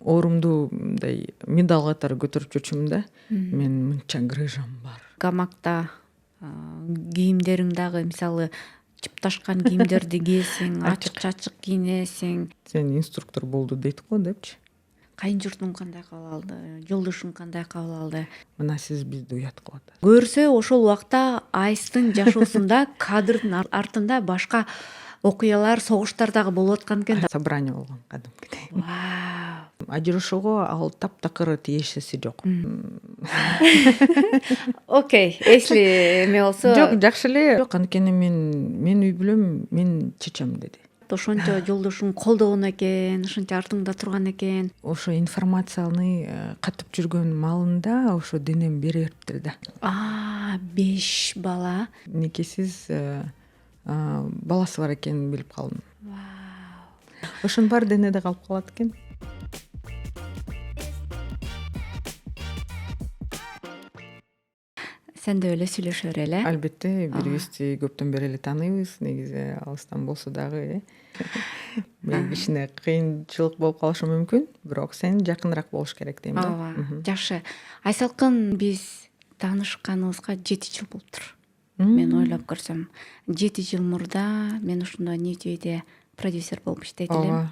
оорумду мындай медал катары көтөрүп жүрчүмүн да. Мен мынча грыжам бар. Гамакта кийимдериң дагы мисалы чыпташкан кийимдерди кийесиң, ачык кийинесиң. Сен инструктор болду дейт го депчи. Кайын журтуң кандай кабыл алды? Жолдошуң кандай кабыл алды? Мына сиз бизди уят кылып атасыз. Көрсө ошол убакта Айстын жашоосунда кадрдын артында башка окуялар, согуштар дагы болуп аткан экен да. Собрание болгон кадимкидей. Вау. Ажырашууга ал таптакыр тиешеси жок. Окей, если эме болсо. Жок, жакшы эле. Жок, анткени мен үй бүлөм, мен чечем деди. Ошончо жолдошуң колдогон экен, ошончо артыңда турган экен. Ошо информацияны катып жүргөн маалында ошо денем бере бериптир да. 5 бала. Никесиз баласы бар экенин билип калдым. Вау. Ошонун баары денеде калып калат экен. Сенде эле сүйлөшө эле. Албетте, бирибизди көптөн бери эле тааныйбыз. Негизи алыстан болсо дагы, кичине кыйынчылык болуп калышы мүмкүн, бирок сен жакыныраак болуш керек дейм да. Ооба, жакшы. Айсалкын биз таанышканыбызга 7 жыл болуптур. Мен ойлоп көрсөм, 7 жыл мурда мен ушундай Ньютвейде продюсер болуп иштейт элем.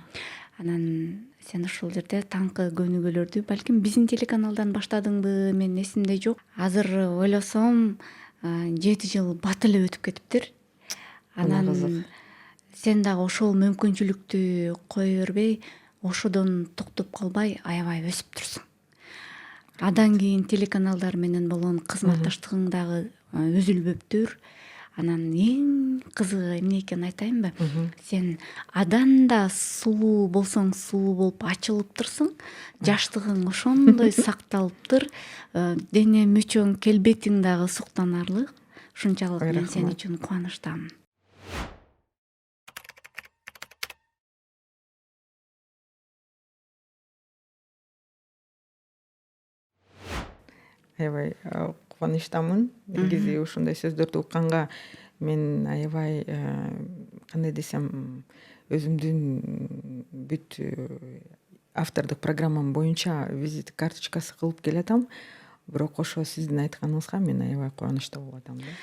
Анан сен ушул жерде таңкы көнүгүүлөрдү балким биздин телеканалдан баштадыңбы, мен эсимде жок. Азыр ойлосом 7 жыл бат эле өтүп кетиптир. Анан сен дагы ошол мүмкүнчүлүктү кое бербей, ошодон токтоп калбай, аябай өсүп турсуң. Адан кийин телеканалдар менен болгон кызматташтыгың дагы үзүлбөптүр. Анан эң кызыгы эмне экенин айтайынбы? Сен адан да сулуу болсоң, сулуу болуп ачылыптырсың. Жаштыгың ошондой сакталыптыр. Дене мүчөң, келбетиң дагы суктанарлык. Ушунчалык мен сен үчүн кубанычтамын. Аябай кубанычтамын. Негизи ушундай сөздөрдү укканга мен аябай кандай десем, өзүмдүн бүт автордук программам боюнча визит карточкасы кылып келатам. Бирок ошо сиздин айтканыңызга мен аябай кубанычтуу болуп атам да.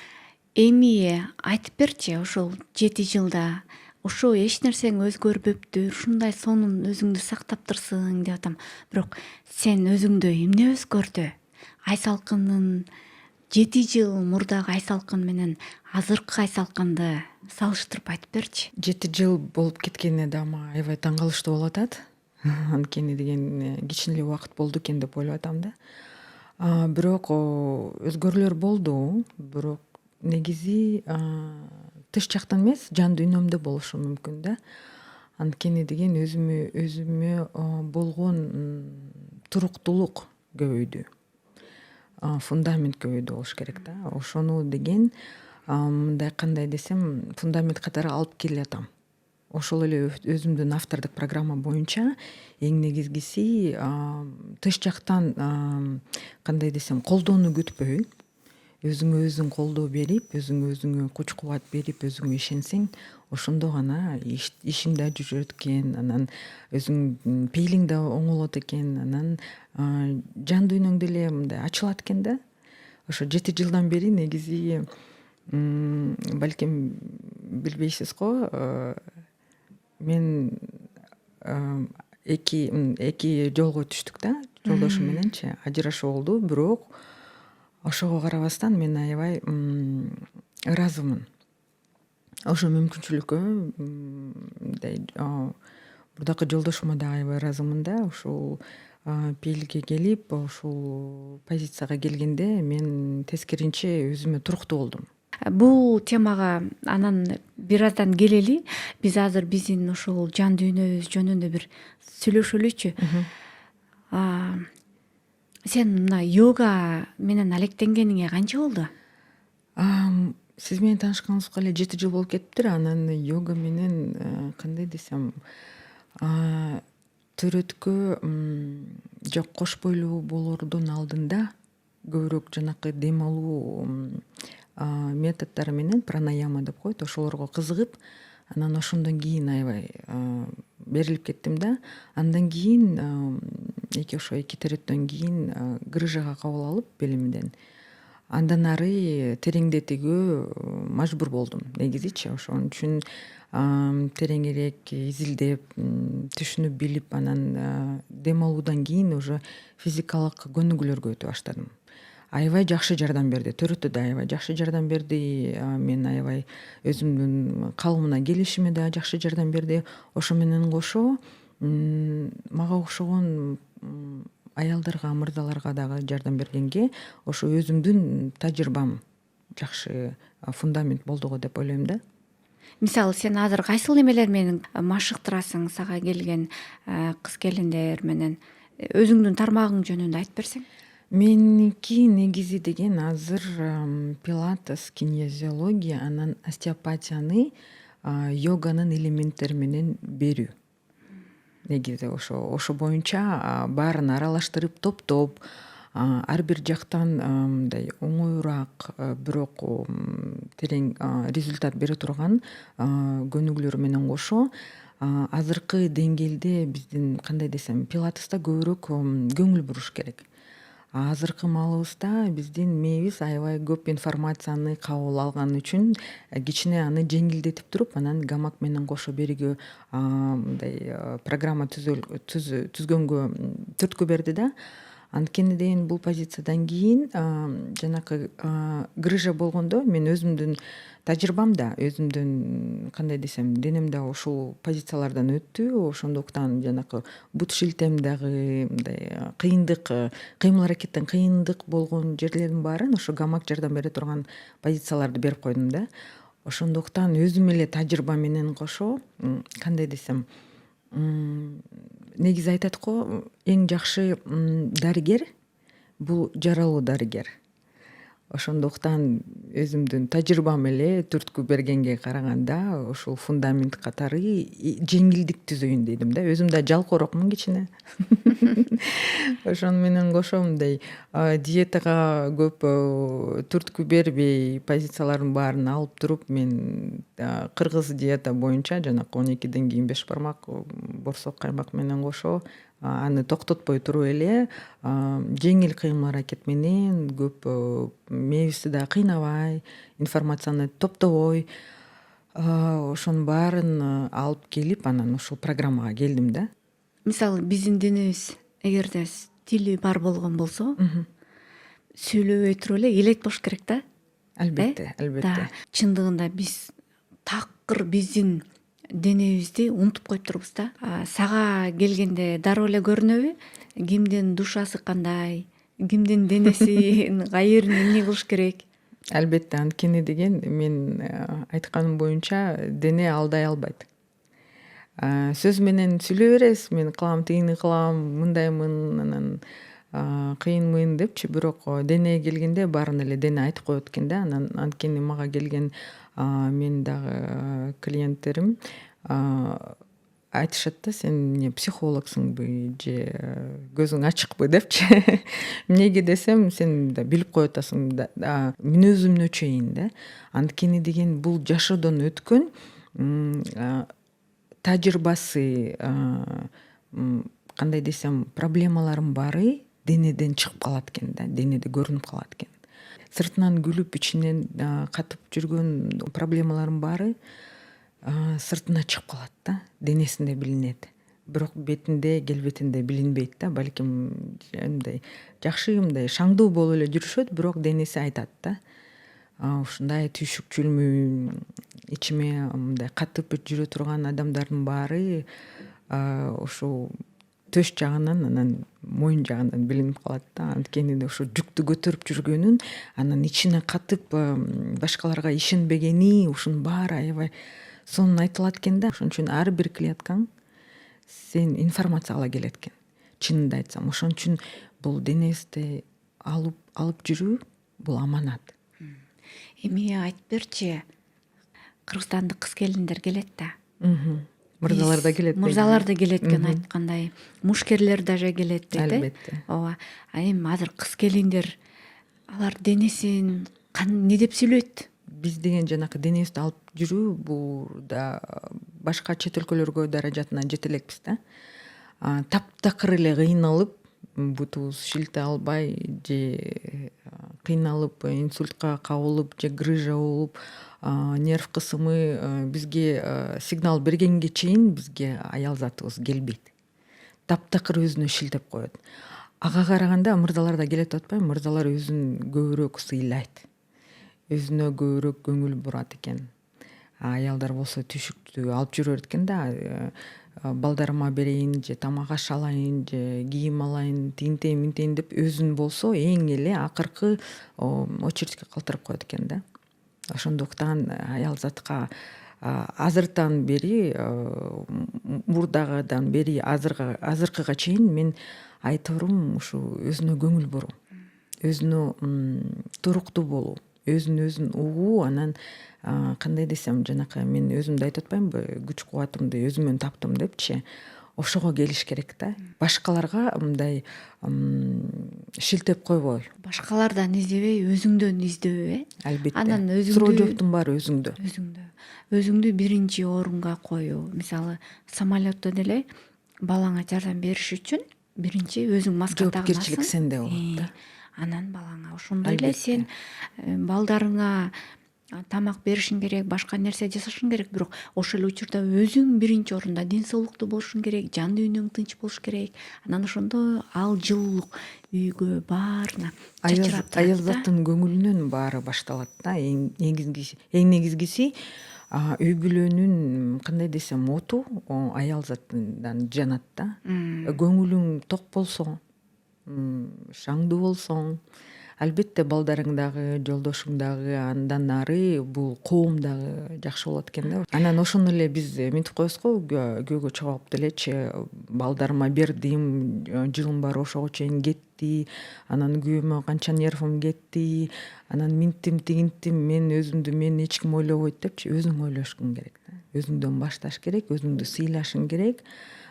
Эми айтып берчи, ошол 7 жылда ошо эч нерсең өзгөрбөптүр, ушундай сонун өзүңдү сактаптырсың деп атам. Бирок сен өзүңдө эмне өзгөрдү? Айсалкындын 7 жыл мурдагы Айсалкын менен азыркы Айсалкынды салыштырып айтып берчи. 7 жыл болуп кеткенине дагы аябай таң калыштуу болуп атат. Анткени деген кичине убакыт болду экен деп ойлоп атам да. Бирок өзгөрүүлөр болду, бирок негизи тыш жактан эмес, жан дүйнөмдө болушу мүмкүн да. Анткени деген өзүмө болгон туруктуулук көбөйдү. Фундамент көбөйдү болуш керек да. Ошону деген мындай кандай десем, фундамент катары алып келе атам. Ошол эле өзүмдүн автордук программа боюнча эң негизгиси тыш жактан кандай десем, колдоону күтпөй, өзүңө өзүң колдоо берип, өзүңө күч-кубат берип, өзүңө ишенсең, ошондо гана ишиң да жүрөт экен, анан өзүң пейлиң да оңолот экен, анан жан дүйнөң деле мындай ачылат экен да. Ошо 7 жылдан бери негизи балким билбейсиз го, мен эки жолго түштүк да, жолдошум мененчи ажырашуу болду, бирок ошого карабастан мен аябай ыраазымын. Ошо мүмкүнчүлүккө мындай мурдакы жолдошума да аябай ыраазымын да. Ушул пейликке келип, ушул позицияга келгенде мен тескеринче өзүмө туруктуу болдум. Бул темага анан бир аздан келели. Биз азыр биздин ошол жан дүйнөбүз жөнүндө бир сүйлөшөлүчү. Сен мына йога менен алектенгениңе канча болду? Сиз менен таанышканыбызга эле 7 жыл болуп кетиптир. Анан йога менен кандай десем, төрөткө жок, кош бойлуу болоордун алдында көбүрөөк жанакы дем алуу методдору менен, пранаяма деп коет, ошолорго кызыгып, анан ошондон кийин аябай берилип кеттим да. Андан кийин эки терөттөн кийин грыжага кабыл алып белимден андан ары тереңдетүүгө мажбур болдум негизичи. Ошон үчүн тереңирээк изилдеп түшүнүп билип анан дем алуудан кийин уже физикалык көнүгүүлөргө өтө баштадым. Аябай жакшы жардам берди, төрөтө да аябай жакшы жардам берди. Мен аябай өзүмдүн калыбымна келишиме да жакшы жардам берди. Ошо менен кошо мага окшогон аялдарга, мырзаларга дагы жардам бергенге ошо өзүмдүн тажрыйбам жакшы фундамент болду го деп ойлойм да. Мисалы сен азыр кайсыл немелер менен машыктырасың сага келген кыз келиндер менен? Өзүңдүн тармагың жөнүндө айтып берсең. Меники негизи деген азыр пилатес, кинезиология, анан остеопатияны йоганын элементтери менен берүү. Негизи ошо боюнча баарын аралаштырып топтоп ар бир жактан мындай оңоюраак бирок терең результат бере турган көнүгүүлөр менен кошо азыркы деңгээлде биздин кандай десем пилатеста көбүрөөк көңүл буруш керек. Азыркы маалыбызда биздин мээбиз аябай көп информацияны кабыл алган үчүн кичине аны жеңилдетип туруп анан гамак менен кошо берүүгө мындай программа түзгөнгө түрткү берди да. Анткени деген бул позициядан кийин жанакы грыжа болгондо мен өзүмдүн тажрыйбамда, өзүмдүн кандай десем денемде ушул позициялардан өттү. Ошондуктан жанакы бут шилтем дагы мындай кыйындык, кыймыл аракеттен кыйындык болгон жерлердин баарын ошо гамак жардам бере турган позицияларды берип койдум да. Ошондуктан өзүм эле тажрыйба менен кошо кандай десем негизи айтат го эң жакшы дарыгер бул жаралуу дарыгер. Ошондуктан өзүмдүн тажрыйбам эле түрткү бергенге караганда ушул фундамент катары жеңилдик түзөйүн дедим да. Өзүм да жалкоорокмун кичине. Ошону менен кошо мындай диетага көп түрткү бербей позициялардын баарын алып туруп мен кыргыз диета боюнча жанакы 12ден кийин 5 бармак борсок каймак менен кошо аны токтотпой туруп эле жеңил кыймыл аракет менен көп мээбизди да кыйнабай, информацияны топтобой ошонун баарын алып келип анан ушул программага келдим да. Мисалы биздин денебиз эгерде тили бар болгон болсо сүйлөбөй туруп эле элет болуш керек да. Албетте. Да, чындыгында биз такыр биздин денебизди унутуп коюп турбуз да. Сага келгенде дароо эле көрүнөбү? Кимдин душасы кандай, кимдин денеси кайер, эмне кылыш керек? Албетте, анткени деген мен айтканым боюнча дене алдай албайт. Сөз менен сүйлөй бересиз, мен кылам, тигини кылам, мындаймын, анан кыйынмын депчи, бирок денеге келгенде баарын эле дене айтып коет экен да. Анан анткени мага келген мен дагы клиенттерим айтышат да, сен эмне психологсуңбу же көзүң ачыкпы депчи. Эмнеге десем, сен да билип коюп атасың да, мүнөзүмдү чейин да. Анткени деген бул жашоодон өткөн тажрыйбасы, кандай десем, проблемаларым баары денеден чыгып калат экен да, денеде көрүнүп калат экен. Сыртынан күлүп ичинен катып жүргөн проблемаларым баары сыртына чыгып калат да, денесинде билинет. Бирок бетинде, келбетинде билинбейт да. Балким мындай жакшы, мындай шаңдуу болуп эле жүрүшөт, бирок денеси айтат да. Ушундай түйшүкчүлмү, ичиме мындай катып жүрө турган адамдардын баары ошол төш жагынан, анан моюн жагынан билинип калат да. Анткени ошо жүктү көтөрүп жүргөнүн, анан ичине катып башкаларга ишенбегени, ушунун баары аябай сонун айтылат экен да. Ошон үчүн ар бир клеткаң сен информация ала келет экен. Чынында айтсам, ошон үчүн бул денебизди алып жүрүү бул аманат. Эми айтып берчи, Кыргызстандык кыз келиндер келет да. Мырзалар да келет. Мырзалар да келет экен айткандай. Мушкерлер даже келет дейт. Албетте. Ооба. Эми азыр кыз келиндер алар денесин эмне деп сүйлөйт? Биз деген жанакы денебизди алып жүрүү бул да башка чет өлкөлөргө даражатына жете элекпиз да. Таптакыр эле кыйналып бутубуз шилте албай же кыйналып инсультка кабылып же грыжа болуп нерв кысымы бизге сигнал бергенге чейин бизге аял затыбыз келбейт. Таптакыр өзүнө шилтеп коет. Ага караганда мырзалар да келет деп атпайбы? Мырзалар өзүн көбүрөөк сыйлайт, өзүнө көбүрөөк көңүл бурат экен. Аялдар болсо түшүктү алып жүрө берет экен да, балдарыма берейин же тамак аш алайын же кийим алайын, тинтейин минтейин деп өзүн болсо эң эле акыркы очередьке калтырып коет экен да. Ошондуктан аял затка азыртан бери, мурдагыдан бери азыркыга чейин мен айтырым ушу өзүнө көңүл буруу, өзүнө туруктуу болуу, өзүн угуу. Анан кандай десем, жанакы мен өзүмдү айтып атпаймынбы, күч кубатымды өзүмөн таптым депчи, ошого келиш керек да. Башкаларга мындай шилтеп койбой, Башкалардан издебей өзүңдөн издөө, албетте. Анан Суроо жоктун баары өзүңдө. өзүңдү биринчи орунга коюу. Мисалы, самолетто деле балаңа жардам бериш үчүн биринчи өзүң маска Жоопкерчилик сенде болот да. Анан балаңа ошондой эле сен балдарыңа тамак беришиң керек, башка нерсе жасашың керек, бирок ошол эле учурда өзүң биринчи орунда ден соолуктуу болушуң керек, жан дүйнөң тынч болуш керек. Анан ошондо ал жылуулук үйгө баарына чачырап Аял заттын көңүлүнөн баары башталат да. Эң негизгиси үй бүлөнүн кандай десем оту аял затынан жанат да. Көңүлүң ток болсо, шаңдуу болсоң, албетте балдарың дагы, жолдошуң дагы, андан ары бул коом дагы жакшы болот экен да. Анан ошону эле биз минтип коебуз го, күйөөгө чыгып алып делечи, балдарыма бердим, жылым баары ошого чейин кетти, анан күйөөмө канча нервим кетти, анан минттим тигинттим, мен эч ким ойлобойт депчи, өзүң ойлошуң керек да. Өзүңдөн башташ керек, өзүңдү сыйлашың керек.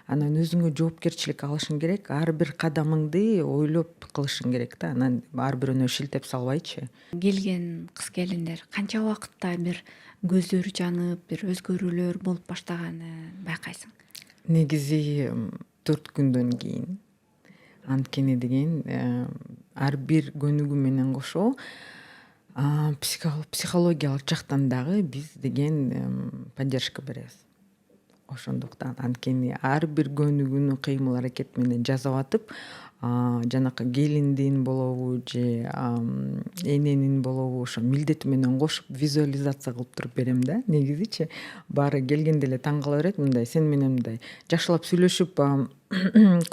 Анан өзүңө жоопкерчилик алышың керек, ар бир кадамыңды ойлоп кылышың керек да. Анан ар бирөөнө шилтеп салбайчы. Келген кыз келиндер канча убакытта бир көздөрү жанып, бир өзгөрүүлөр болуп баштаганын байкайсың? Негизи 4 күндөн кийин. Анткени деген ар бир көнүгүү менен кошо психологиялык жактан дагы биз деген поддержка беребиз. Ошондуктан анткени ар бир көнүгүүнү кыймыл аракет менен жасап атып, жанакы келиндин болобу же эненин болобу ошо милдети менен кошуп визуализация кылып туруп берем да. Негизичи баары келгенде эле таң кала берет, мындай сен менен мындай жакшылап сүйлөшүп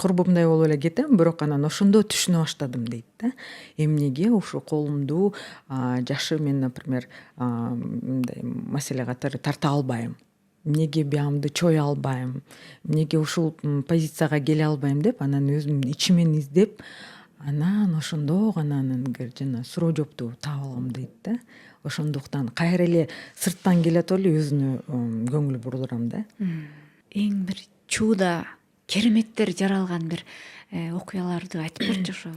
курбумдай болуп эле кетем, бирок анан ошондо түшүнө баштадым дейт да. Эмнеге ушу колумду жакшы мен, например, мындай маселе катары тарта албайм, эмнеге биямды чоя албайм, эмнеге ушул позицияга келе албайм деп, анан өзүм ичимен издеп, анан ошондо гана жана суроо жоопту таап алам дейт да. Ошондуктан кайра эле сырттан келип эле өзүнө көңүл бурдурам да. Эң бир чууда кереметтер жаралган бир окуяларды айтып берчи ошо.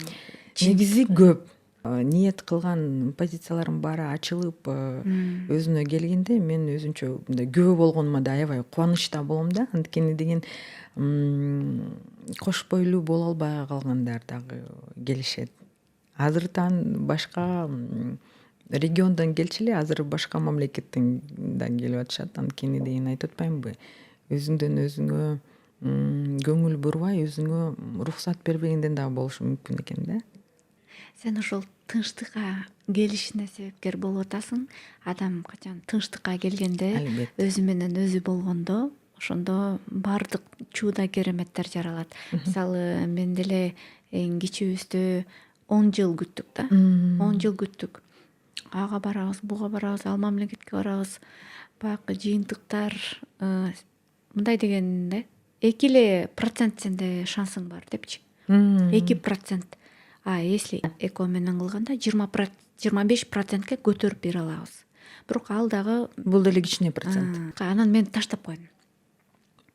Негизи көп. Ниет кылган позицияларым баары ачылып, өзүнө келгенде мен өзүнчө мындай күбө болгонума да аябай кубанычта болом да. Анткени деген кош бойлуу боло албай калгандар дагы келишет. Азыртан башка региондон келчү эле, азыр башка мамлекеттен да келип атышат. Анткени деген айтып атпаймынбы, өзүңдөн өзүңө көңүл бурбай, өзүңө уруксат бербегенден дагы болушу мүмкүн экен да. Сен ошол тынчтыкка келишине себепкер болуп атасың. Адам качан тынчтыкка келгенде, өзү менен өзү болгондо, ошондо баардык чууда кереметтер жаралат. Мисалы, мен деле эң кичүүбүздө 10 жыл күттүк да. 10 жыл күттүк. Ага барабыз, буга барабыз, ал мамлекетке барабыз. Баягы жыйынтыктар мындай дегенде 2% сенде шансың бар депчи. 2%. Если эко менен кылганда 25%ке көтөрүп бере алабыз. Бирок ал дагы бул деле кичине процент. Анан мен таштап койдум.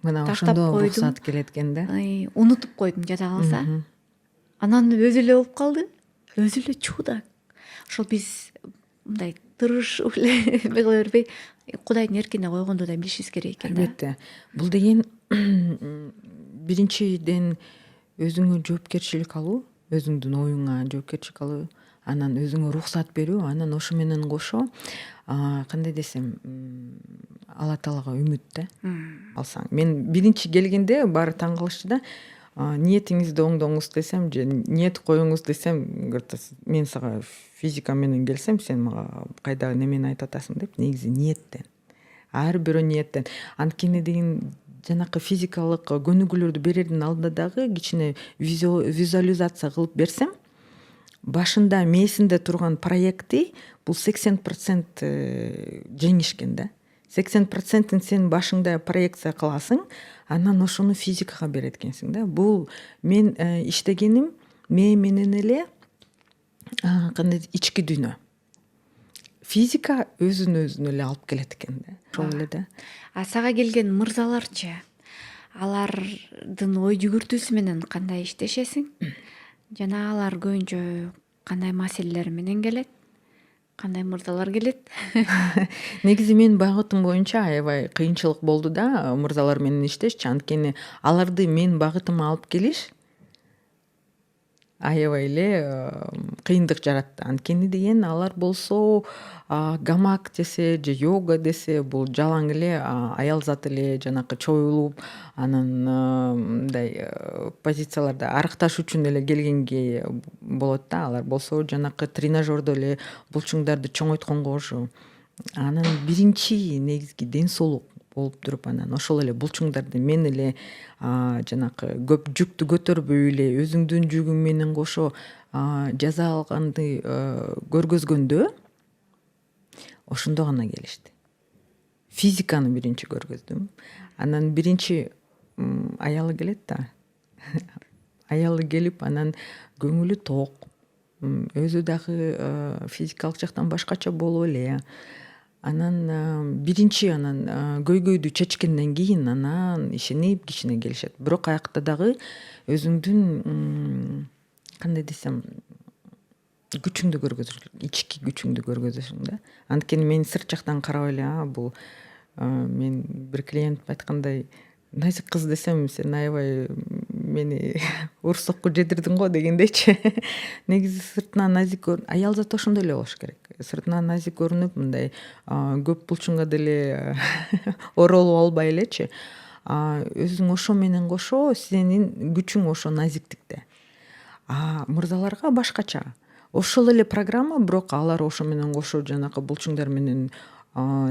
Мына ошондо уруксат келет экен да. Унутуп койдум жада калса. Анан өзү эле болуп калды. Өзү эле чууда. Ошол биз мындай тырышып эле кыла бербей, Кудайдын эркине койгонду да билишибиз керек экен да. Албетте. Бул деген биринчиден өзүңө жоопкерчилик алуу, өзүңдүн оюңа жоопкерчилик алуу, анан өзүңө уруксат берүү, анан ошо менен кошо кандай десем, Алла Таалага үмүт да алсаң. Мен биринчи келгенде баары таң калышчу да. Ниетиңизди оңдоңуз десем же ниет коюңуз десем, говорит, мен сага физика менен келсем, сен мага кайдагы немени айтып атасың деп. Негизи ниеттен. Ар бирөө ниеттен. Анткени деген жанакы физикалык көнүгүүлөрдү берердин алдында дагы кичине визуализация кылып берсем, башында мээсинде турган проекти бул 80% жеңишкен да. 80%-ин сен башыңда проекция кыласың, анан ошону физикага берет экенсиң да. Бул мен иштегеним мээ менен эле кандай ички дүйнө. Физика өзүн эле алып келет экен да. Ошол эле да. А сага келген мырзаларчы, алардын ой жүгүртүүсү менен кандай иштешесиң? Жана алар көбүнчө кандай маселелер менен келет? Кандай мырзалар келет? Негизи менин багытым боюнча аябай кыйынчылык болду да мырзалар менен иштешчи. Анткени аларды менин багытыма алып келиш аябай эле кыйындык жаратты. Анткени деген алар болсо гамак десе же йога десе бул жалаң эле аял зат эле жанакы чоюлуп, анан мындай позицияларда арыкташ үчүн эле келгенге болот да. Алар болсо жанакы тренажердо эле булчуңдарды чоңойтконго ошо. Анан биринчи негизги ден соолук болуп туруп, анан ошол эле булчуңдарды мен эле жанакы көп жүктү көтөрбөй эле өзүңдүн жүгүң менен кошо жаза алганды көргөзгөндө ошондо гана келишти. Физиканы биринчи көргөздүм. Анан биринчи аялы келет да. Аялы келип, анан көңүлү ток. Өзү дагы физикалык жактан башкача болуп эле. Анан биринчи көйгөйдү чечкенден кийин анан ишенип кичине келишет. Бирок аякта дагы өзүңдүн кандай десем, күчүңдү көргөзүш, ички күчүңдү көргөзөсүң да. Анткени мен сырт жактан карап эле бул мен бир клиент айткандай, назик кыз десем, сен аябай мени урсокко жедирдиң го дегендейчи. Негизи сыртынан назик аял зат ошондой эле болуш керек. Сыртынан назик көрүнүп, мындай көп булчуңга деле оролуп албай элечи. Өзүң ошо менен кошо сенин күчүң ошо назиктикте. Мырзаларга башкача. Ошол эле программа, бирок алар ошо менен кошо жанакы булчуңдар менен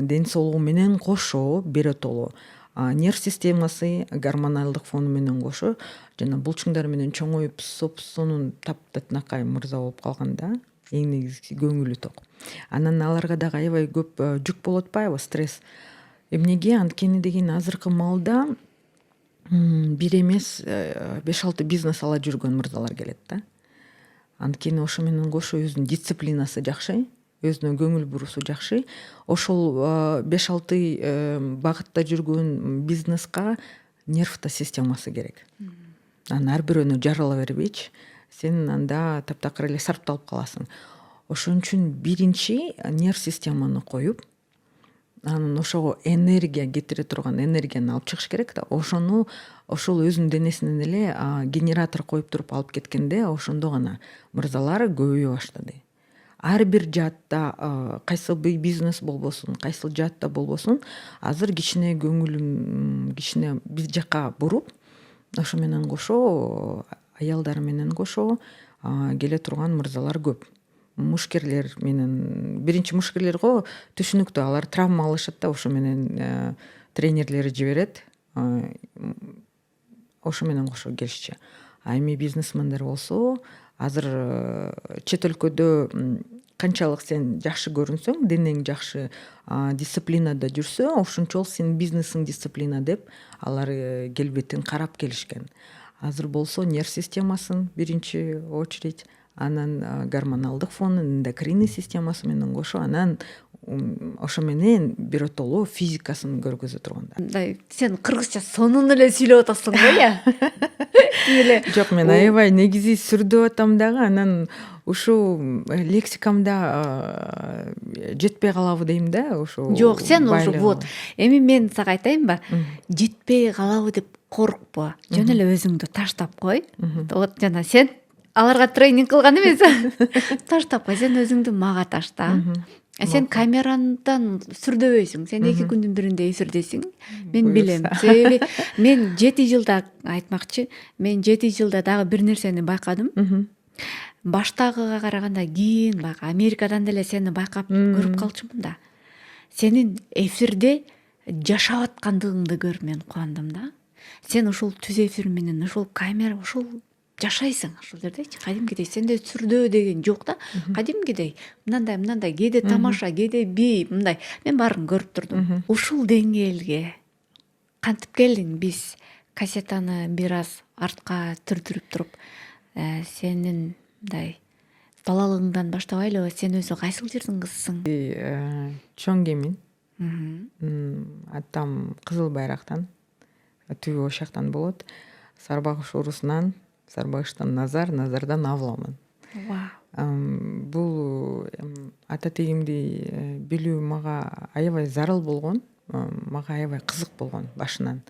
ден соолугу менен кошо беретоло. Нерв системасы гормоналдык фону менен кошо жана булчуңдар менен чоңоюп, сонун таптатнакай мырза болуп калган да. Эң негизгиси көңүлү ток. Анан аларга дагы аябай көп жүк болуп атпайбы, стресс. Эмнеге? Анткени деген азыркы маалда бир эмес 5-6 бизнес ала жүргөн мырзалар келет да. Анткени ошо менен кошо өзүнүн дисциплинасы жакшы, өзүнө көңүл буруусу жакшы. Ошол 5-6 багытта жүргөн бизнеска нервтаа системасы керек. Анан ар бирөөнү жарыла бербейчи, сен анда таптакыр эле сарпталып каласың. Ошон үчүн биринчи нерв системаны коюп, анан ошого энергия кетире турган энергияны алып чыгыш керек да. Ошону ошол өзүнүн денесинен эле генератор коюп туруп алып кеткенде, ошондо гана мырзалар көбөйө баштады. Ар бир жаатта кайсы бизнес болбосун, кайсы жаатта болбосун, азыр кичине көңүлүн кичине бир жакка буруп, ошо менен кошо аялдар менен кошо келе турган мырзалар көп. Мушкерлер менен биринчи мушкерлер го түшүнүктүү, алар травма алышат да, ошо менен тренерлери жиберет. Ошо менен кошо келишчи. Эми бизнесмендер болсо азыр чет өлкөдө канчалык сен жакшы көрүнсөң, денең жакшы дисциплинада жүрсө, ошончолук сенин бизнесиң дисциплина деп алар келбетин карап келишкен. Азыр болсо нерв системасын биринчи очередь, анан гормоналдык фон, эндокринный системасы менен кошо, анан ошо менен биротоло физикасын көргөзө турганда. Мындай сен кыргызча сонун эле сүйлөп атасың го, я? Жок, мен аябай негизи сүрдөп атам дагы, анан ушу лексикамда жетпей калабы дейм да, ушу. Жок, сен уже вот. Эми мен сага айтайынбы? Жетпей калабы деп коркпо, жөн эле өзүңдү таштап кой. Вот жана сен аларга тренинг кылган эмес. Таштап кой, сен өзүңдү мага ташта. Сен камерадан сүрдөбөйсүң, сен 2 күндүн биринде эфирдесиң. Мен билем. Себеби мен 7 жылда айтмакчы, мен 7 жылда дагы бир нерсени байкадым. Баштагыга караганда кийин баягы Америкадан деле сени байкап көрүп калчумун да. Сенин эфирде жашап аткандыгыңды көрүп мен кубандым да. Сен ушул түз эфир менен, ушул камера, ушул жашайсың ушул жердечи. Кадимкидей сенде сүрдөө деген жок да. Кадимкидей мындай кээде тамаша, кээде бий, мындай. Мен баарын көрүп турдум. Ушул деңгээлге кантип келдиң? Биз кассетаны бир аз артка түрдүрүп туруп, сенин мындай балалыгыңдан баштабайлы, сен өзү кайсыл жердин кызысың? Чоң Кемин. Атам Кызыл Байрактан, түбү ошол жактан болот. Сарбагыш урусунан, Сарбагыштан Назар, Назардан Авламын. Бул ата тегимди билүү мага аябай зарыл болгон, мага аябай кызык болгон башынан.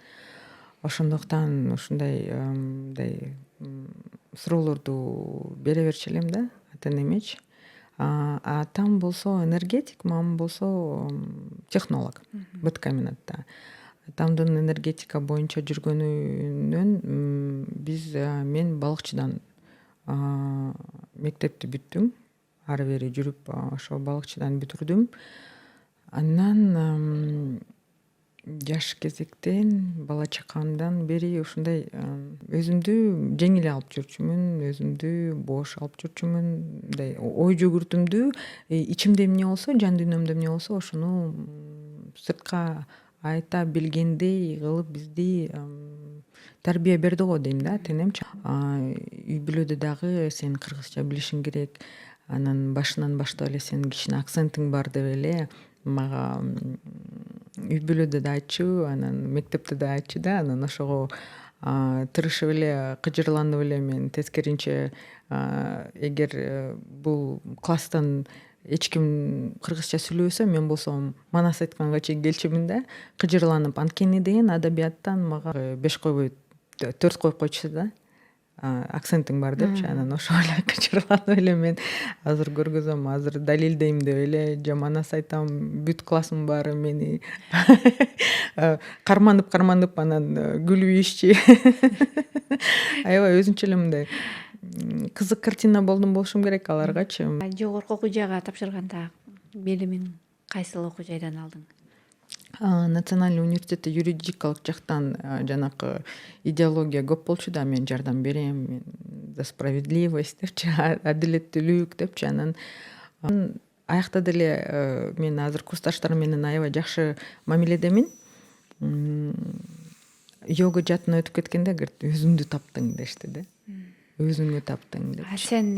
Ошондуктан ушундай суроолорду бере берчү элем да, ата энемечи. Атам болсо энергетик, мамам болсо технолог Быткомбинатта. Атамдын энергетика боюнча жүргөнүнөн мен балыкчыдан мектепти бүттүм. Ары бери жүрүп ошо балыкчыдан бүтүрдүм. Андан жаш кезектен, бала чакамдан бери ушундай өзүмдү жеңил алып жүрчүмүн, өзүмдү бош алып жүрчүмүн. Мындай ой жүгүртүмдү ичимде эмне болсо, жан дүйнөмдө эмне болсо ошону сыртка айта билгендей кылып бизди тарбия берди го дейм да, тенемчи. Үй бүлөдө дагы сен кыргызча билишиң керек. Анан башынан баштап эле сенин кичине акцентиң бар деп эле мага үй бүлөдө да айтчу, анан мектепте да айтчу да. Анан ошого тырышып эле, кыжырланып эле мен тескеринче, эгер бул класстан эч ким кыргызча сүйлөбөсө, мен болсом манас айтканга чейин келчүмүн да, кыжырланып. Анткени деген адабияттан мага 5 койбой 4 коюп койчу да. Акцентиң бар депчи. Анан ошого эле кычырланып эле мен азыр көргөзөм, азыр далилдейм деп эле же манас айтам, бүт классымдын баары мени карманып анан күлүп ийишчи. Аябай өзүнчө эле мындай кызык картина болушум керек аларгачы. Жогорку окуу жайга тапшырганда билимиң кайсыл окуу жайдан алдың? Национальный университетте юридикалык жактан жанакы идеология көп болчу да, мен жардам берем, мен за справедливость депчи, адилеттүүлүк депчи. Анан аякта деле мен азыр курсташтарым менен аябай жакшы мамиледемин. Йога жаатына өтүп кеткенде өзүңдү таптың дешти да. Өзүңдү таптың деп. Сен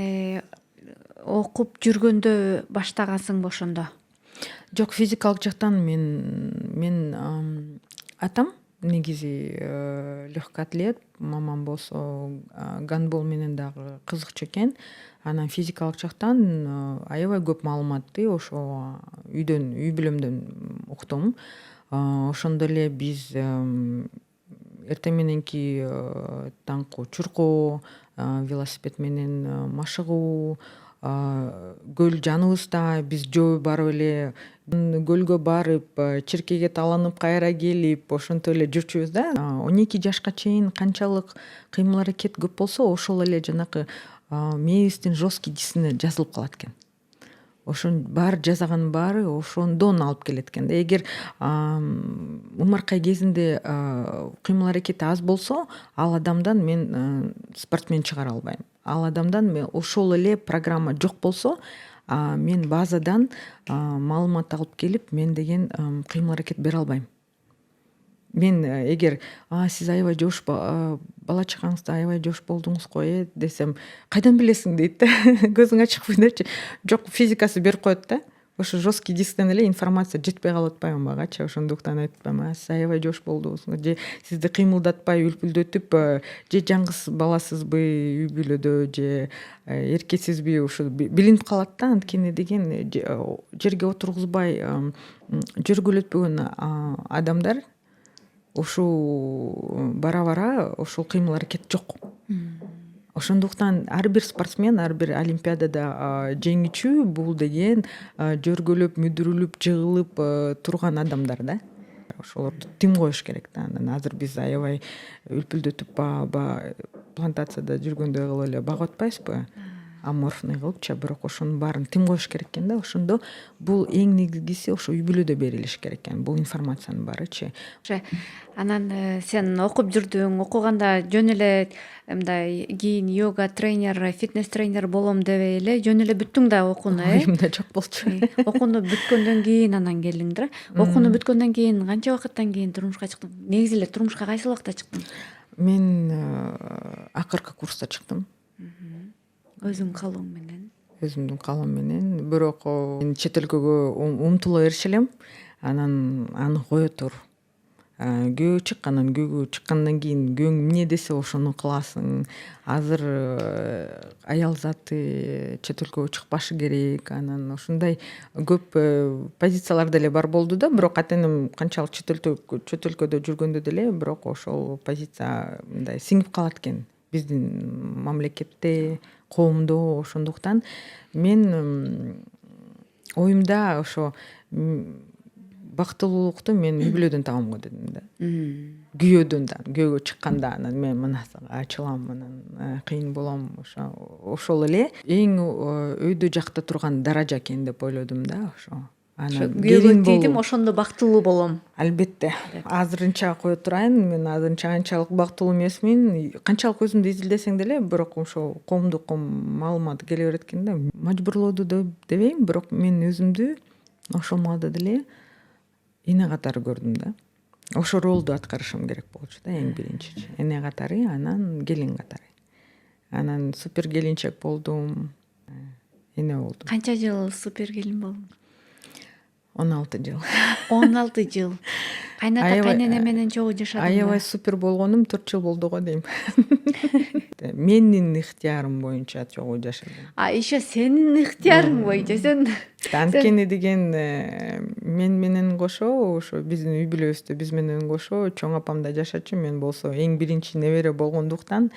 окуп жүргөндө баштагансыңбы ошондо? Жок, физикалык жактан мен атам негизи легкий атлет, мамам болсо гандбол менен дагы кызыкчу экен. Анан физикалык жактан аябай көп маалыматты ошо үй бүлөмдөн уктум. Ошондо эле биз эртең мененки таңкы чуркоо, велосипед менен машыгуу, көл жаныбызда биз жөө барып эле көлгө барып, чиркеге таланып кайра келип, ошентип эле жүрчүбүз да. 12 жашка чейин канчалык кыймыл аракет көп болсо, ошол эле жанакы мээбиздин жесткий дисине жазылып калат экен. Ошонун баары жасаганын баары ошондон алып келет экен да. Эгер умаркай кезинде кыймыл аракети аз болсо, ал адамдан мен спортсмен чыгара албайм. Ал адамдан мен ошол эле программа жок болсо, мен базадан маалымат алып келип, мен деген кыймыл аракет бере албайм. Мен эгер сиз аябай жош бала чагаңызда аябай жош болдуңуз го десем, кайдан билесиң дейт да. Көзүң ачыкпы депчи. Жок, физикасы берип коет да. Ошо жесткий дисктен эле информация жетпей калып атпайбы магачы. Ошондуктан айтпайм, сиз аябай жош болдуңуз, же сизди кыймылдатпай, үлпүлдөтүп, же жаңгыз баласызбы үй бүлөдө, же эркесизби, ушу билинип калат да. Анткени деген жерге отургузбай жүргүлөтпөгөн адамдар ушул бара бара ушул кыймыл аракет жок. Ошондуктан ар бир спортсмен, ар бир олимпиадада жеңүүчү бул деген жөргөлөп, мүдүрүлүп, жыгылып турган адамдар да. Ошолорду тим коюш керек да. Анан азыр биз аябай үлпүлдөтүп плантацияда жүргөндөй кылып эле багып атпайбызбы? Аморфный кылыпчы, бирок ошонун баарын тим коюш керек экен да. Ошондо бул эң негизгиси ошо үй бүлөдө берилиш керек экен. Бул информациянын баарычы. Анан сен окуп жүрдүң, окуганда жөн эле мындай кийин йога тренер, фитнес тренер болом дебей эле жөн эле бүттүң да окууну, Оюмда жок болчу. окууну бүткөндөн кийин анан келдиң да. Окууну бүткөндөн кийин канча убакыттан кийин турмушка чыктың? Негизи эле турмушка кайсы убакта чыктың? Мен акыркы курста чыктым. Өзүң каалооң менен? Өзүмдүн каалоом менен. Бирок мен чет өлкөгө умтула берчү элем. Анан аны кое тур. Күйөө чык, анан күйөөгө чыккандан кийин күйөөң эмне десе ошону кыласың. Азыр аял заты чет өлкөгө чыкпашы керек. Анан ушундай көп позициялар деле бар болду да. Бирок ата энем канчалык чет өлкөдө жүргөндө деле бирок ошол позиция мындай сиңип калат экен биздин мамлекетте, коомдо. Ошондуктан мен оюмда ошо бактылуулукту мен үй бүлөдөн табам го дедим да. Күйөөдөн да, күйөөгө чыкканда анан мен мына ачылам, анан кыйын болом, ошол эле эң өйдө жакта турган даража экен деп ойлодум да. Ошо анан күйөөгө тийдим, ошондо бактылуу болом. Албетте. Азырынча кое турайын, мен азырынча анчалык бактылуу эмесмин. Канчалык өзүмдү изилдесең деле, бирок ошо коомдук маалымат келе берет экен да. Мажбурлоду дебейм, бирок мен өзүмдү ошол маалда деле эне катары көрдүм да. Ошо ролду аткарышым керек болчу да эң биринчи. Эне катары, анан келин катары. Анан супер келинчек болдум. Эне болдум. Канча жыл супер келин болдуң? 16 жыл. 16 жыл. Кайната кайнене менен чогуу жашадың? Аябай супер болгонум 4 жыл болду го дейм. Менин ыктыярым боюнча чогуу жашадым. Еще сенин ыктыярың боюнча сен. Анткени деген мен менен кошо ошо биздин үй бүлөбүздө биз менен кошо чоң апам да жашачу. Мен болсо эң биринчи небере болгондуктан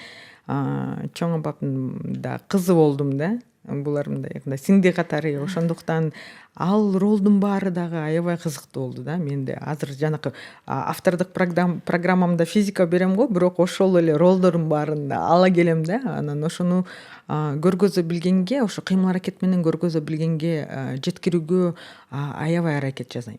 чоң апамдын да кызы болдум да. Булар мындай сиңди катары. Ошондуктан ал ролдун баары дагы аябай кызыктуу болду да. Менде азыр жанакы автордук программамда физика берем го, бирок ошол эле ролдордун баарын ала келем да. Анан ошону көргөзө билгенге, ошо кыймыл аракет менен көргөзө билгенге жеткирүүгө аябай аракет жасайм.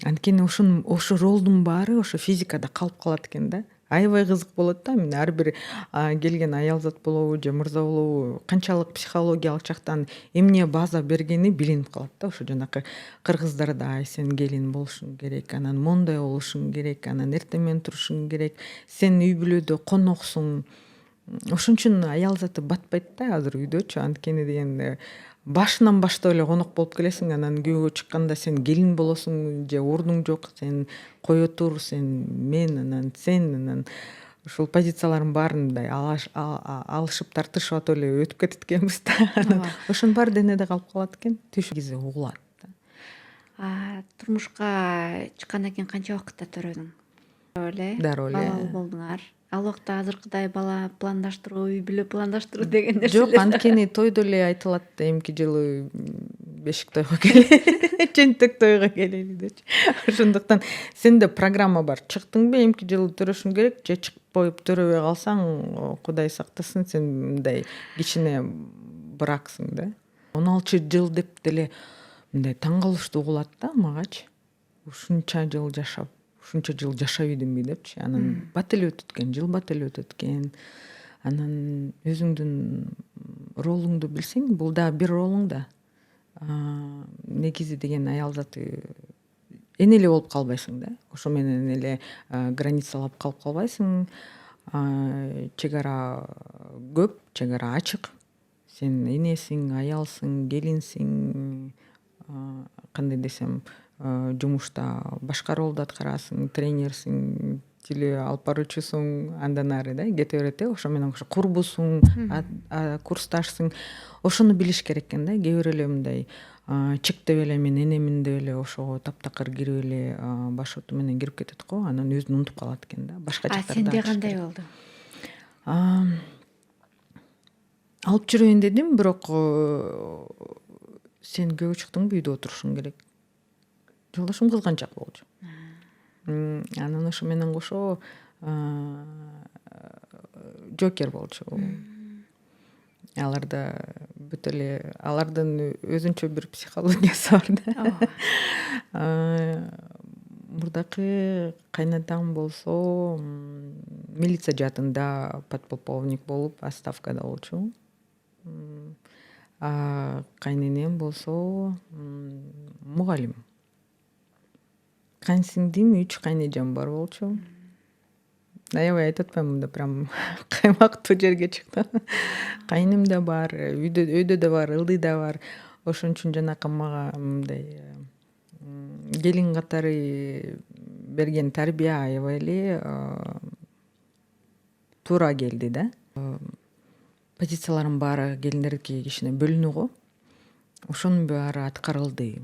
Анткени ошо ролдун баары ошо физикада калып калат экен да. Аябай кызык болот да. Мен ар бир келген аялзат болобу же мырза болобу канчалык психологиялык жактан эмне база бергени билинип калат да. Ошо жанакы кыргыздарда ай сен келин болушуң керек, анан мондай болушуң керек, анан эртең менен турушуң керек, сен үй бүлөдө коноксуң. Ошон үчүн аял заты батпайт да азыр үйдөчү. Анткени деген башынан баштап эле конок болуп келесиң, анан күйөөгө чыкканда сен келин болосуң же ордуң жок, сен кое тур, сен мен, анан сен, анан ушул позициялардын баарын мындай алышып тартышып атып эле өтүп кетет экенбиз да. Ошонун баары денеде калып калат экен, түшүгүзү угулат да. Турмушка чыккандан кийин канча убакытта төрөдүң? Дароо эле. Балалуу болдуңар. Ал убакта азыркыдай бала пландаштыруу, үй бүлө пландаштыруу деген нерселер жок. Анткени тойдо эле айтылат да, эмки жылы бешик тойго келели, чентек тойго келели депчи. Ошондуктан сенде программа бар. Чыктыңбы эмки жылы төрөшүң керек, же чыкпай төрөбөй калсаң, Кудай сактасын, сен мындай кичине браксың да. 16 жыл деп деле мындай таң калыштуу угулат да магачы. Ушунча жыл жашап, ушунча жыл жашап идимби депчи. Анан бат эле өтөт экен, жыл бат эле өтөт экен. Анан өзүңдүн ролуңду билсең, бул да бир ролуң да. Негизи деген аял заты эне эле болуп калбайсың да. Ошо менен эле границалап калып калбайсың. Чек ара көп, чек ара ачык. Сен энесиң, аялсың, келинсиң, кандай десем, жумушта башка ролду аткарасың, тренерсиң, тили алып баруучусуң, андан ары да кете берет ошо менен кошо курбусуң, курсташсың, ошону билиш керек экен да. Кээ бир эле мындай чектеп эле мен энемин деп эле ошого таптакыр кирип эле башоту менен кирип кетет го, анан өзүн унутуп калат экен да. Башка жактарда сенде кандай болду? Алып жүрөйүн дедим, бирок сен күйөө чыктыңбы, үйдө отурушуң керек. Жолдошум кызганчак болчу. Анан ошо менен кошо жокер болчу. Аларда бүт эле алардын өзүнчө бир психологиясы бар да. Мурдакы кайнатам болсо милиция жаатында подполковник болуп отставкада болчу. Кайненем болсо мугалим. Кайнсиңдим 3 кайнэжем бар болчу. Аябай айтып атпаймынбы, да прям каймактуу жерге чыктым. Кайным да бар, өйдө да бар, ылдый да бар. Ошон үчүн жанакы мага мындай келин катары берген тарбия аябай эле туура келди да. Позициялардын баары келиндердики кичине бөлүнүү го. Ошонун баары аткарылды.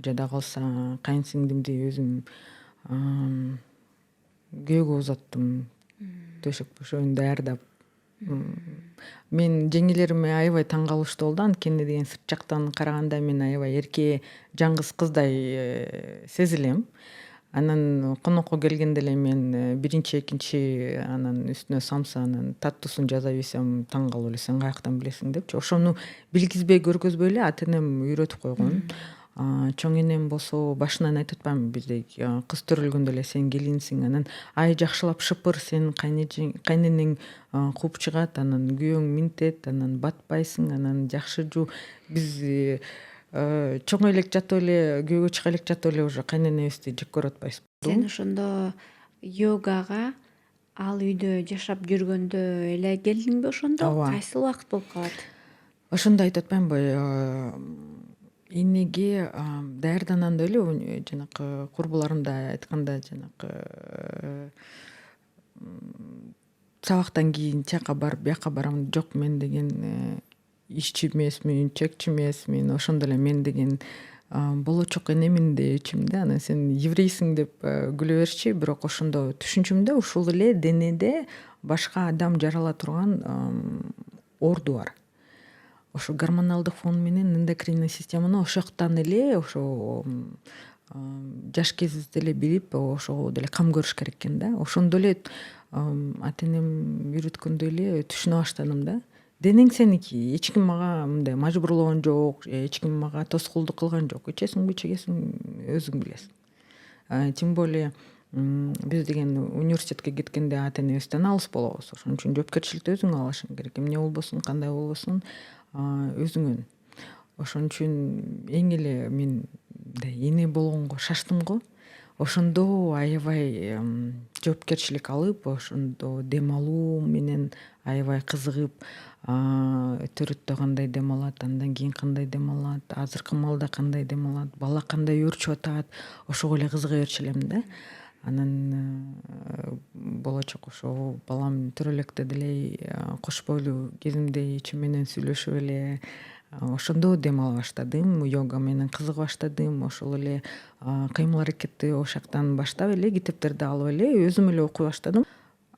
Жада калса кайнсиңдимди өзүм күйөөгө узаттым. Төшөк бөшөгүн даярдап. Мен жеңелериме аябай таң калыштуу болду. Анткени деген сырт жактан караганда мен аябай эрке, жаңгыз кыздай сезилем. Анан конокко келгенде эле мен биринчи, экинчи анан үстүнө самса анан таттуусун жаза берсем таң калып эле сен каяктан билесиң депчи. Ошону билгизбей көргөзбөй эле ата энем үйрөтүп койгон. Чоң энем болсо башынан айтып атпаймынбы, биздей кыз төрөлгөндө эле сен келинсиң, анан ай жакшылап шыпыр, сен кайненең кууп чыгат, анан күйөөң минтет, анан батпайсың, анан жакшы жуу. Биз чоң элек жатып эле, күйөөгө чыга элек жатып эле уже кайненебизди жек көрүп атпайсызбы? Сен ошондо йогага ал үйдө жашап жүргөндө эле келдиңби ошондо? Кайсыл убакыт болуп калат? Ошондо айтып атпаймынбы, энеге даярданам деп эле жанакы курбуларымда айтканда, жанакы сабактан кийин чакка барып бияка барам. Жок, мен деген ишчи эмесмин, чекчи эмесмин. Ошондо эле мен деген болочок энемин дечимин да. Анан сен еврейсиң деп күлө беришчи, бирок ошондо түшүнчүмдө ушул эле денеде башка адам жарала турган орду бар. Ошо гормоналдык фон менен эндокринный системаны ошоктан эле ошо жаш кезибизде эле билип, ошого деле кам көрүш керек экен да. Ошондо эле ата энем үйрөткөндөй эле түшүнө баштадым да. Денең сеники, эч ким мага мындай мажбурлогон жок, эч ким мага тоскоолдук кылган жок. Ичесиңби, чегесиң, өзүң билесиң. Тем более биз деген университетке кеткенде ата энебизден алыс болобуз. Ошон үчүн жоопкерчиликти өзүң алышың керек. Эмне болбосун, кандай болбосун, өзүңөн. Ошон үчүн эң эле мен эне болгонго шаштым го. Ошондо аябай жоопкерчилик алып, ошондо дем алуу менен аябай кызыгып, төрөттө кандай дем алат, андан кийин кандай дем алат, азыркы маалда кандай дем алат, бала кандай өөрчүп атат, ошого эле кызыга берчү элем да. Анан болочок ошо балам төрө электе деле кош бойлуу кезимде эчим менен сүйлөшүп эле ошондо дем ала баштадым, йога менен кызыга баштадым. Ошол эле кыймыл аракетти ошоктон баштап эле китептерди алып эле өзүм эле окуй баштадым.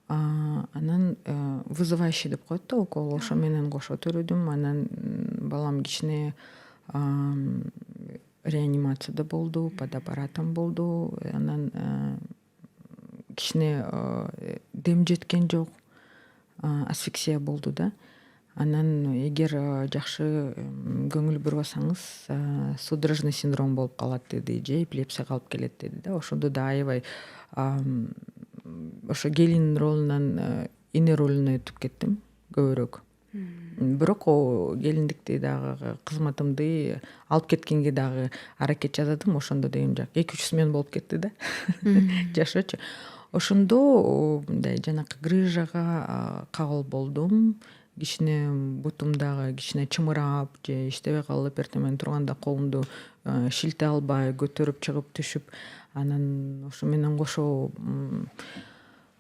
Анан вызывающий деп коет да, укол, ошо менен кошо төрөдүм. Анан балам кичине реанимацияда болду, под аппаратом болду. Анан кичине дем жеткен жок, асфиксия болду да. Анан эгер жакшы көңүл бурбасаңыз судорожный синдром болуп калат деди, же эпилепсияга алып келет деди да. Ошондо да аябай ошо келин ролунан эне ролуна өтүп кеттим көбүрөөк. Бирок келиндикти дагы кызматымды алып кеткенге дагы аракет жасадым. Ошондо деген жак 2-3 смена болуп кетти да. Жашоочу. Ошондо мындай жанакы грыжага кабыл болдум. Кичине бутумдагы кичине чымырап же иштебей калып эртең турганда колумду шилте албай көтөрүп чыгып түшүп, анан ошо менен кошо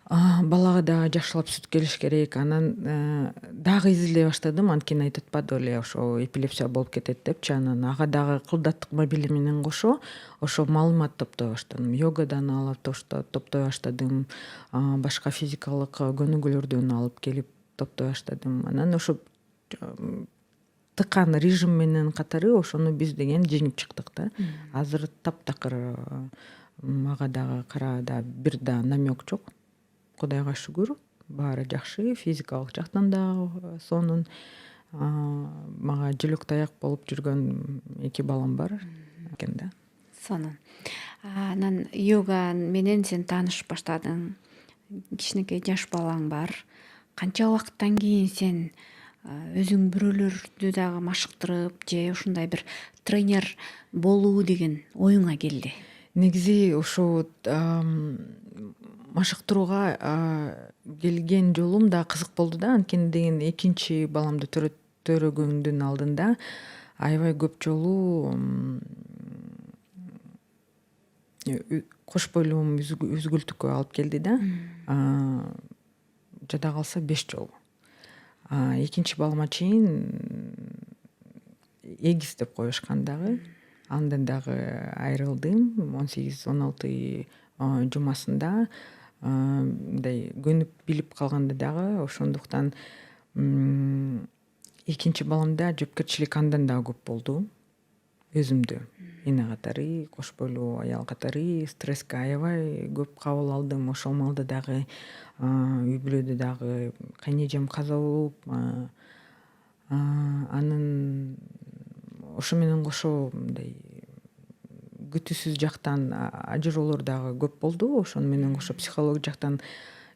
балага дагы жакшылап сүт келиш керек. Анан дагы изилдей баштадым. Анткени айтып атпады эле ошо эпилепсия болуп кетет депчи. Анан ага дагы кылдаттык мобили менен кошо ошо маалымат топтой баштадым. Йогадан алып топтой баштадым. Башка физикалык көнүгүүлөрдөн алып келип топтой баштадым. Анан ошо тыкан режим менен катары ошону биз деген жеңип чыктык да. Азыр таптакыр мага дагы караада бир да намек жок. Кудайга шүгүр, баары жакшы, физикалык жактан дагы сонун. Мага жөлөк таяк болуп жүргөн 2 балам бар экен да. Сонун. Анан йога менен сен таанышып баштадың. Кичинекей жаш балаң бар. Канча убакыттан кийин сен өзүң бирөөлөрдү дагы машыктырып же ушундай бир тренер болуу деген оюңа келди? Негизи ошо машыктырууга келген жолум да кызык болду да. Анткени деген экинчи баламды төрөгөндүн алдында аябай көп жолу кош бойлуум үзгүлтүккө алып келди да. Жада калса 5 жолу. Экинчи балама чейин эгиз деп коюшкан дагы. Андан дагы айрылдым 18-16 жумасында. Мындай көнүп билип калганда дагы ошондуктан экинчи баламда жоопкерчилик андан дагы көп болду. Өзүмдү эне катары, кош бойлуу аял катары стресске аябай көп кабыл алдым. Ошол маалда дагы үй бүлөдө дагы кайнэжем каза болуп, анын ошо менен кошо мындай күтүүсүз жактан ажыроолор дагы көп болду. Ошону менен кошо психология жактан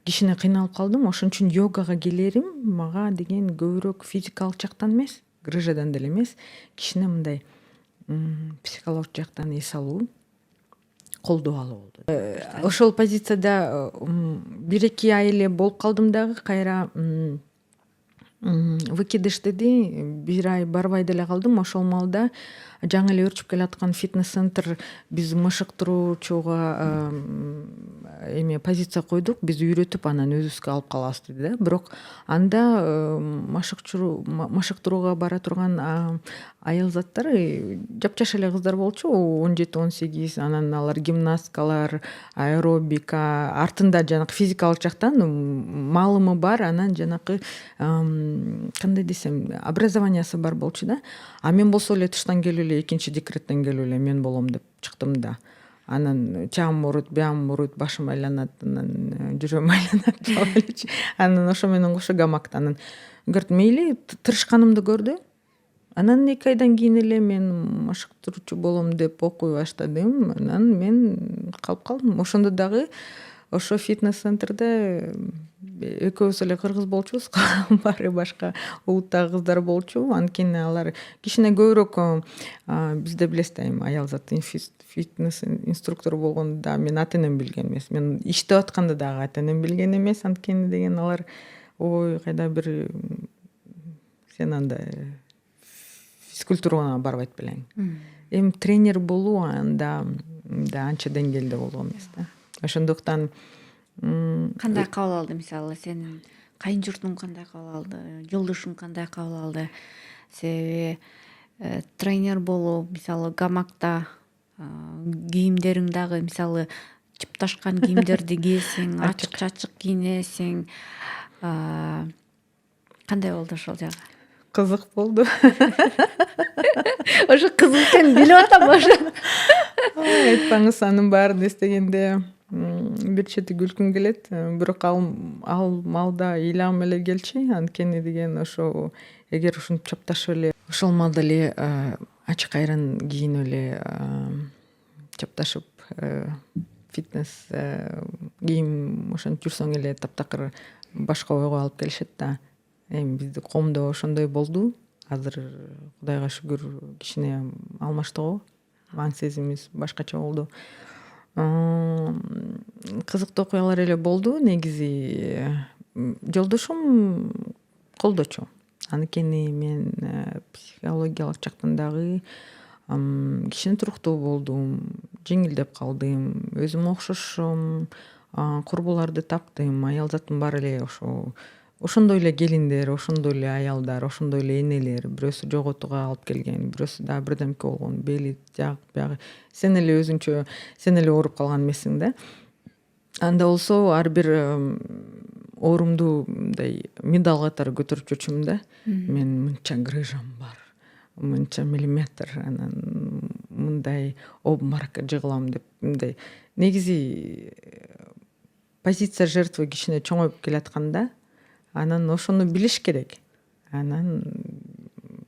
кичине кыйналып калдым. Ошон үчүн йогага келерим мага деген көбүрөөк физикалык жактан эмес, грыжадан деле эмес, кичине мындай психологик жактан эс алуу, колдоо алуу болду. Ошол позицияда 1-2 ай эле болуп калдым дагы, кайра выкидыш деди, 1 ай барбай деле калдым. Ошол маалда жаңы эле өрчүп келаткан фитнес-центр биз машыктыруучуга эме позиция койдук, биз үйрөтүп анан өзүбүзгө алып калабыз деди да. Бирок анда машыктырууга бара турган аял заттар жапжаш эле кыздар болчу, 17-18. Анан алар гимнасткалар, аэробика, артында жанакы физикалык жактан маалымы бар, анан жанакы кандай десем, образованиясы бар болчу да. А мен болсо эле тыштан келип эле экинчи декреттен келип эле мен болом деп чыктым да. Анан чагым ооруйт, буягым ооруйт, башым айланат, анан жүрөгүм айланат. Анан ошо менен кошо гамакта анан көрдүм, мейли тырышканымды көрдү. Анан 2 айдан кийин эле мен машыктыруучу болом деп окуй баштадым. Анан мен калып калдым. Ошондо дагы ошо фитнес-центрде экөөбүз эле кыргыз болчубуз, баары башка улуттагы кыздар болчу. Анткени алар кичине көбүрөөк бизде билесиз да, эми аял заты фитнес инструктор болгондо да мен ата энем билген эмес. Мен иштеп атканда дагы ата энем билген эмес. Анткени деген алар ой кайда бир сен анда физкультурага барбайт белең. Эми тренер болуу анда анча деңгээлде болгон эмес да. Ошондуктан кандай кабыл алды, мисалы сенин кайын журтуң кандай кабыл алды, жолдошуң кандай кабыл алды? Себеби тренер болуу, мисалы гамакта кийимдериң дагы мисалы чыпташкан кийимдерди кийесиң, ачык кийинесиң. Кандай болду ошол жагы? Кызык болду. Ошо кызык экенин билип атам ошо. Айтпаңыз, анын баарын эстегенде бир чети күлкүм келет. Бирок ал маалда ыйлагым эле келчү. Анткени деген ошо эгер ушинтип чапташып эле ошол маалда эле ачык айран кийинип эле чапташып фитнес кийим ошентип жүрсөң эле таптакыр башка ойго алып келишет да. Эми бизди коомдо ошондой болду. Азыр кудайга шүгүр кичине алмаштыгы, аң сезимибиз башкача болду. Кызыктуу окуялар эле болду. Негизи жолдошум колдочу. Анткени мен психологиялык жактан дагы кичине туруктуу болдум, жеңилдеп калдым, өзүмө окшошом, курбуларды таптым, аял затым бар эле ошондой эле келиндер, ошондой эле аялдар, ошондой эле энелер, бирөөсү жоготууга алып келген, бирөөсү дагы бирдемке болгон, бели жак биягы сен эле өзүңчө сен эле ооруп калган эмессиң да. Анда болсо ар бир оорумду мындай медаль катары көтөрүп жүрчүмүн да. Мен мынча грыжам бар, мынча миллиметр, анан мындай обморокко жыгылам деп мындай. Негизи позиция жертвы кичине чоңоюп келатканда, анан ошону билиш керек. Анан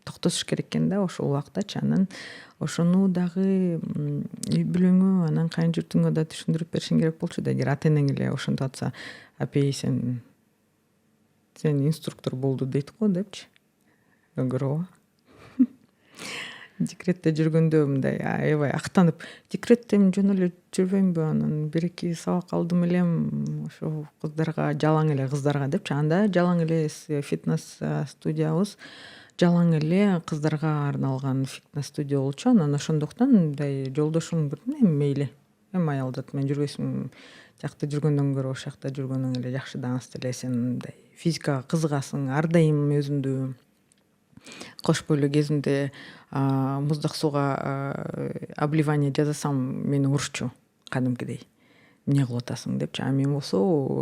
токтотуш керек экен да ошол убактачы. Анан ошону дагы үй бүлөңө, анан кайын журтуңа да түшүндүрүп беришиң керек болчу да. Эгер ата энең эле ошентип атса, апей сен инструктор болду дейт го депчи. Көрөбү? Декретте жүргөндө мындай аябай актанып, декретте жөн эле жүрбөймбү, анан бир эки сабак алдым элем ошо кыздарга, жалаң эле кыздарга депчи. Анда жалаң эле фитнес студиябыз жалаң эле кыздарга арналган фитнес студия болчу. Анан ошондуктан мындай жолдошум мейли, аял зат менен жүрбөйсүң, тиякта жүргөндөн көрө ошол жакта жүргөнүң эле жакшы да, анысы деле сен мындай физикага кызыгасың, ар дайым өзүңдү кошпой эле кезинде муздак сууга обливание жасасам мени урушчу кадимкидей. Эмне кылып атасың депчи. А мен болсо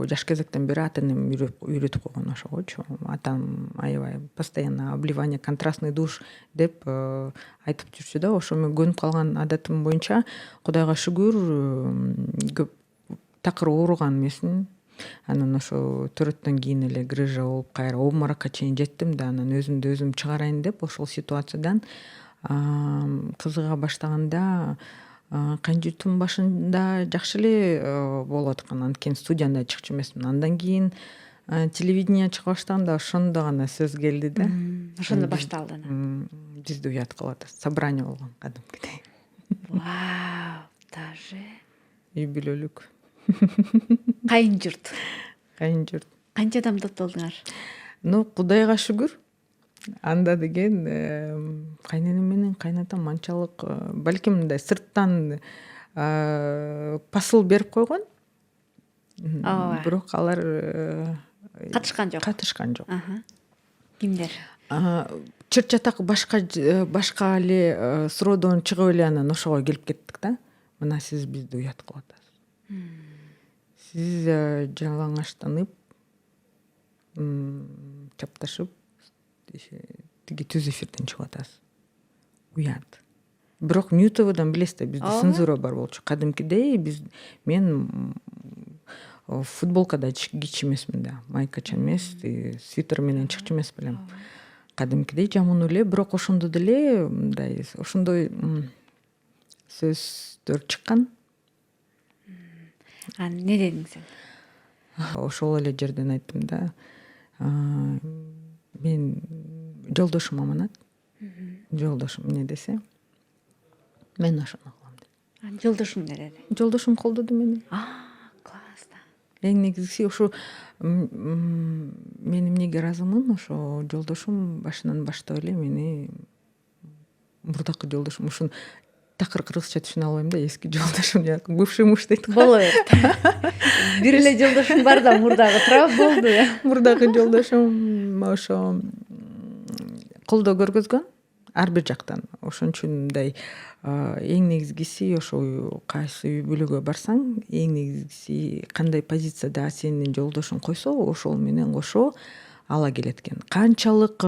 жаш кезектен бери ата энем үйрөтүп койгон ошогочу. Атам аябай постоянно обливание, контрастный душ деп айтып жүрчү да. Ошо мен көнүп калган адатым боюнча, Кудайга шүгүр, көп такыр ооруган эмесмин. Анан ошо төрөттөн кийин эле грыжа болуп, кайра обморокко чейин жеттим да. Анан өзүмдү өзүм чыгарайын деп ошол ситуациядан кызыга баштаганда кайын журтум башында жакшы эле болуп аткан. Анткени студиядан да чыкчу эмесмин. Андан кийин телевидение чыга баштаганда ошондо гана сөз келди да. Ошондо башталды. Бизди уят кылып атат. Собрание болгон кадимкидей. Вау, даже Үй бүлөлүк. кайын журт. Кайын журт. Канча адамды болдуңар? Кудайга шүгүр. Анда деген кайненем менен кайнатам анчалык балким мындай сырттан посыл берип койгон. Бирок алар катышкан жок. Кимдер? Чыр чатак башка эле суроодон чыгып эле анан ошого келип кеттик да. Мына сиз бизди уят кылып атасыз. Сиз жалаңачтанып, чапташып, тиги түз эфирден чыгып атасыз. Уят. Бирок НТВдан билесиз, бизде цензура бар болчу. Кадимкидей мен футболкада кийчү эмесмин да, майкача эмес, свитер менен чыкчу эмес белем. Кадимкидей жаман эле, бирок ошондо деле мындай ошондой сөздөр чыккан. Не дедиң сен? Ошол эле жерден айттым да. Мен жолдошум аманат. Жолдошум эмне десе, мен ошону кылам деп. Жолдошуң эмне деди? Жолдошум колдоду мени. Класс. Эң негизгиси ошо мен эмнеге ыраазымын, ошо жолдошум башынан баштап эле мени, мурдакы жолдошум, ушун такыр кыргызча түшүнө албайм да, эски жолдошум, бывший муж дейт го. Боло берет. Бир эле жолдошуң бар да, мурдагы турабы болду. Мурдагы жолдошум ошо колдоо көргөзгөн ар бир жактан. Ошон үчүн мындай эң негизгиси ошо кайсы үй бүлөгө барсаң, эң негизгиси кандай позицияда сенин жолдошуң койсо, ошол менен кошо ала келет экен. Канчалык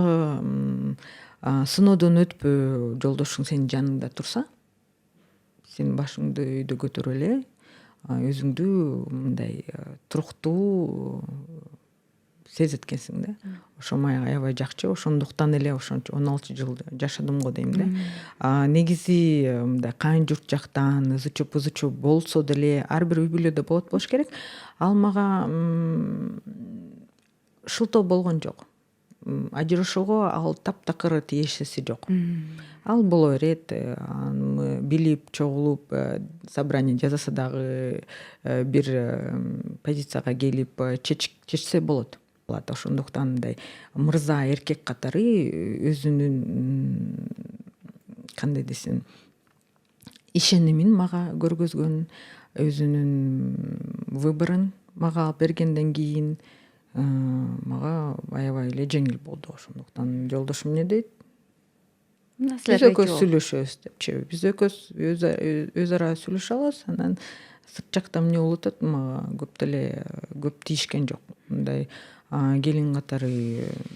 сыноодон өтпө жолдошуң сенин жаныңда турса, сен башыңды өйдө көтөрүп эле өзүңдү мындай туруктуу сезет экенсиң да. Ошо мага аябай жакчу. Ошондуктан эле ошончо 16 жыл жашадым го дейм да. Негизи мындай кайын журт жактан ызы-чуп болсо деле ар бир үй бүлөдө болуш керек. Ал мага шылтоо болгон жок. Ажырашууга ал таптакыр тиешеси жок. Ал боло берет, билип, чогулуп, собрание жасаса дагы бир позицияга келип чечсе болот. Ошондуктан мындай мырза эркек катары өзүнүн кандай десем ишенимин мага көргөзгөн, өзүнүн выборун мага алып бергенден кийин мага аябай эле жеңил болду. Ошондуктан жолдошум эмне дейт? Биз экөөбүз сүйлөшөбүз депчи. Биз экөөбүз өз ара сүйлөшө алабыз. Анан сырт жакта эмне болуп атат мага көп тийишкен жок. Мындай келин катары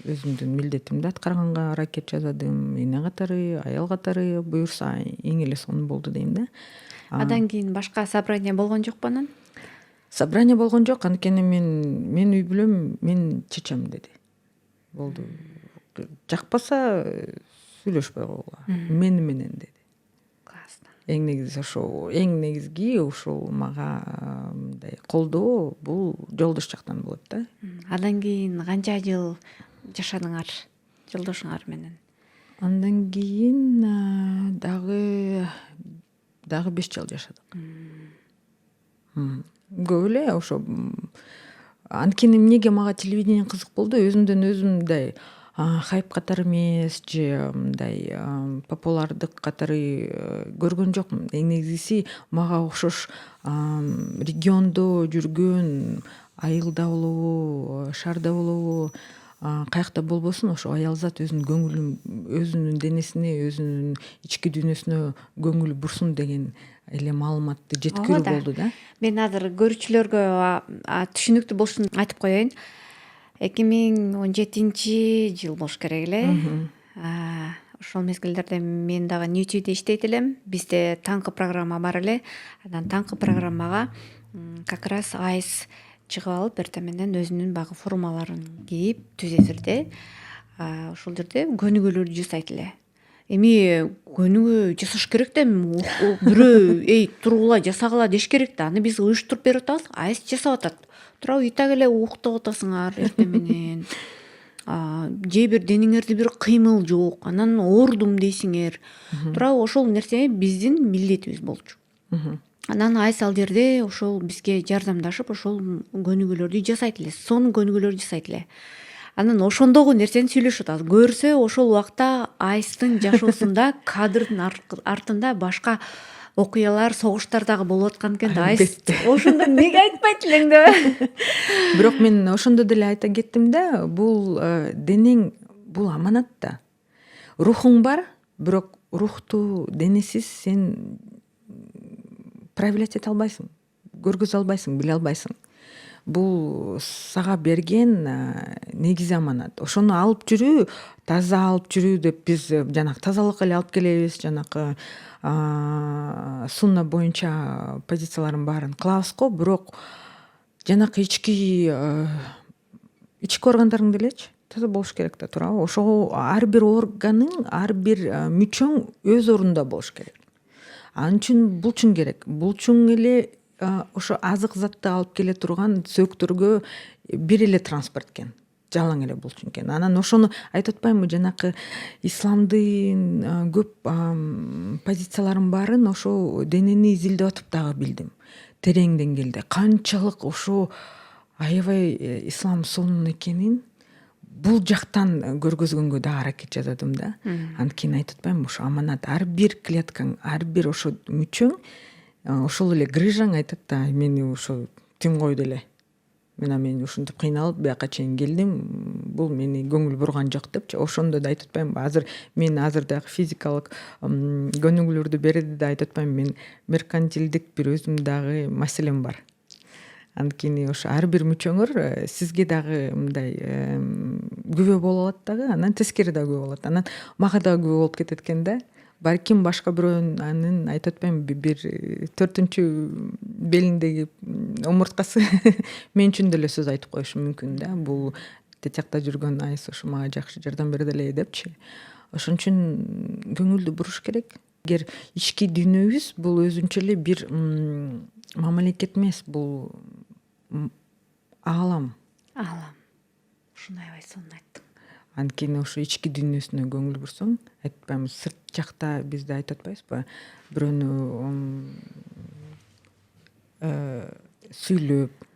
өзүмдүн милдетимди аткарганга аракет жасадым. Эне катары, аял катары буюрса эң эле сонун болду дейм да. Андан кийин башка собрание болгон жокпу анан? Собрание болгон жок. Анткени мен үй бүлөм мен чечем деди. Болду. Жакпаса сүйлөшпөй койгула. Мени менен деди. Классно. Эң негизги ушул мага мындай колдоо бул жолдош жактан болот да. Андан кийин канча жыл жашадыңар жолдошуңар менен? Андан кийин дагы 5 жыл жашадык. Көп эле ошо. Анткени эмнеге мага телевидение кызык болду? Өзүмдөн өзүм мындай хайп катары эмес же мындай популярдык катары көргөн жокмун. Эң негизгиси мага окшош региондо жүргөн айылда болобу, шаарда болобу, каякта болбосун ошо аялзат өзүнүн көңүлүн, өзүнүн денесине, өзүнүн ички дүйнөсүнө көңүл бурсун деген эле маалыматты жеткирүү болду да. Мен азыр көрүүчүлөргө түшүнүктүү болушун айтып коеюн. 2017 жыл болуш керек эле. Ошол мезгилдерде мен дагы Ньютиде иштейт элем. Бизде таңкы программа бар эле. Анан таңкы программага как раз айс чыгып алып, эртең менен өзүнүн баягы формаларын кийип, түз эфирде ошол жерде көнүгүүлөрдү жасайт эле. Эми көнүгүү жасаш керек да, бирөө тургула жасагыла деш керек да. Аны биз уюштуруп берип атабыз, айс жасап атат. Тура уйта келе уктап атасыңар эртең менен. Же бир денеңерде бир кыймыл жок, анан оорудум дейсиңер. Тура ошол нерсе биздин милдетибиз болчу. Анан айс ал жерде ошол бизге жардамдашып, ошол көнүгүүлөрдү жасайт эле, сонун көнүгүүлөрдү жасайт эле. Анан ошондогу нерсени сүйлөшүп атабыз. Көрсө ошол убакта айстын жашоосунда кадрдын артында башка окуялар, согуштар дагы болуп аткан экен да. Айс ошондо эмнеге айтпайт элең деп. Бирок мен ошондо деле айта кеттим да, бул денең бул аманат да. Рухуң бар, бирок рухту денесиз сен проявлять эте албайсың, көргөзө албайсың, биле албайсың. Бул сага берген негизи аманат. Ошону алып жүрүү, таза алып жүрүү деп биз жанагы тазалыкка эле алып келебиз, жанагы сунна боюнча позициялардын баарын кылабыз го, бирок жанакы ички органдарың делечи таза болуш керек да, туурабы? Ошого ар бир органың, ар бир мүчөң өз ордунда болуш керек. Ал үчүн булчуң керек. Булчуң эле ошо азык затты алып келе турган сөктөргө бир эле транспорт экен. Жалаң эле булчуң экен. Анан ошону айтып атпаймынбы, жанакы исламдын көп позицияларын баарын ошо денени изилдеп атып дагы билдим. Терең деңгээлде канчалык ошо аябай ислам сонун экенин бул жактан көргөзгөнгө да аракет жасадым да. Анткени айтып атпаймынбы, ошо аманат, ар бир клеткаң, ар бир ошо мүчөң ошол эле грыжаң айтат да, мени ошо тим койду эле. Мен ушинтип кыйналып бияка чейин келдим, бул мени көңүл бурган жок депчи. Ошондо да айтып атпаймынбы, мен азыр дагы физикалык көнүгүүлөрдү берди да айтып атпаймынбы, мен меркантилдик бир өзүм дагы маселем бар. Анткени ошо ар бир мүчөңөр сизге дагы мындай күбө болуп алат дагы, анан тескери да күбө болот. Анан мага дагы күбө болуп кетет экен да. Балким башка бирөөнүн айтып атпаймынбы, бир 4-чү белиндеги омурткасы мен үчүн деле сөз айтып коюшу мүмкүн да. Бул тетиякта жүргөн айс ошо мага жакшы жардам берди эле депчи. Ошон үчүн көңүлдү буруш керек. Эгер ички дүйнөбүз бул өзүнчө эле бир мамлекет эмес, бул аалам. Ушуну аябай сонун айттың. Анткени ошо ички дүйнөсүнө көңүл бурсаң, айтпаймынбы, сырт жакта бизде айтып атпайбызбы, бирөөнү сүйлөп,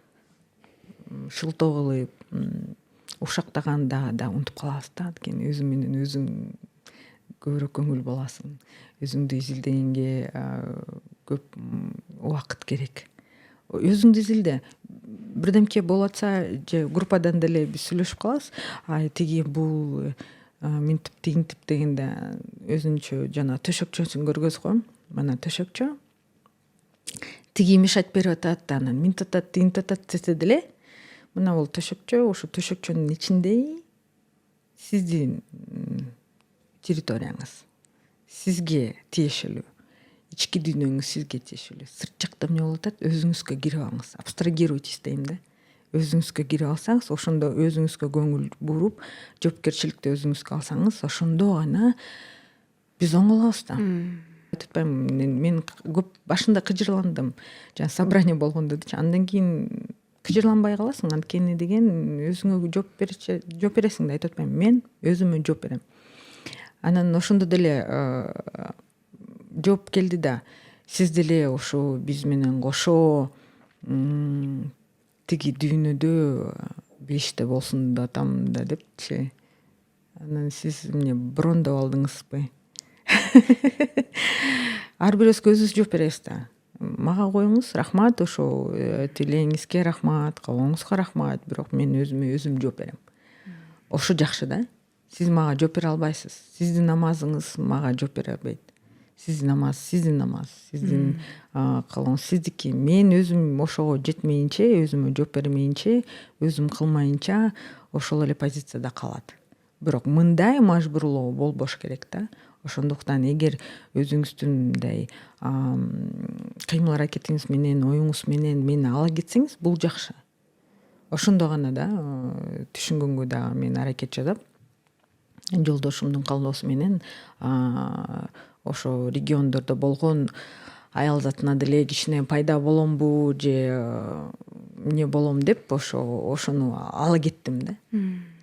шылтоо кылып, ушактаганда да унутуп калабыз да. Анткени өзүң менен өзүң көбүрөөк көңүл боласың. Өзүңдү изилдегенге көп убакыт керек. өзүңдү изилде. Бирдемке болуп атса же группадан деле биз сүйлөшүп калабыз. Ай тиги бул минтип тигинтип дегенде өзүнчө жана төшөкчөсүн көргөзүп коем. Мына төшөкчө тиги мешать берип атат, анан минтип атат, тигинтип атат десе деле мына бул төшөкчө, ошо төшөкчөнүн ичинде сиздин территорияңыз, сизге тиешелүү, ички дүйнөңүз сизге тиешелүү. Сырт жакта эмне болуп атат, өзүңүзгө кирип алыңыз. Абстрагируйтесь дейм да. Өзүңүзгө кирип алсаңыз, ошондо өзүңүзгө көңүл буруп, жоопкерчиликти өзүңүзгө алсаңыз, ошондо гана биз оңолобуз да. Айтып атпаймынбы, мен көп башында кыжырландым. Жана собрание болгондо дечи. Андан кийин кыжырланбай каласың, анткени деген өзүңө жооп бересиң да, айтып атпаймынбы. Мен өзүмө жооп берем. Анан ошондо деле жооп келди да. Сиз деле ошо биз менен кошо тиги дүйнөдө беште болсун да атам да депчи. Анан сиз эмне брондоп алдыңызбы? Ар бирөөсүгө өзүбүз жооп беребиз да. Мага коюңуз, рахмат, ошо тилегиңизге рахмат, каалооңузга рахмат, бирок мен өзүмө өзүм жооп берем. Ошо жакшы да. Сиз мага жооп бере албайсыз. Сиздин намазыңыз мага жооп бере албайт. Сиздин намаз, сиздин каалооңуз сиздики. Мен өзүм ошого жетмейинче, өзүмө жооп бермейинче, өзүм кылмайынча ошол эле позицияда калат. Бирок мындай мажбурлоо болбош керек да. Ошондуктан эгер өзүңүздүн мындай кыймыл аракетиңиз менен, оюңуз менен мени ала кетсеңиз, бул жакшы. Ошондо гана да түшүнгөнгө да мен аракет жасап, жолдошумдун каалоосу менен ошо региондордо болгон аял затына деле кичине пайда боломбу же эмне болом деп ошону ала кеттим да.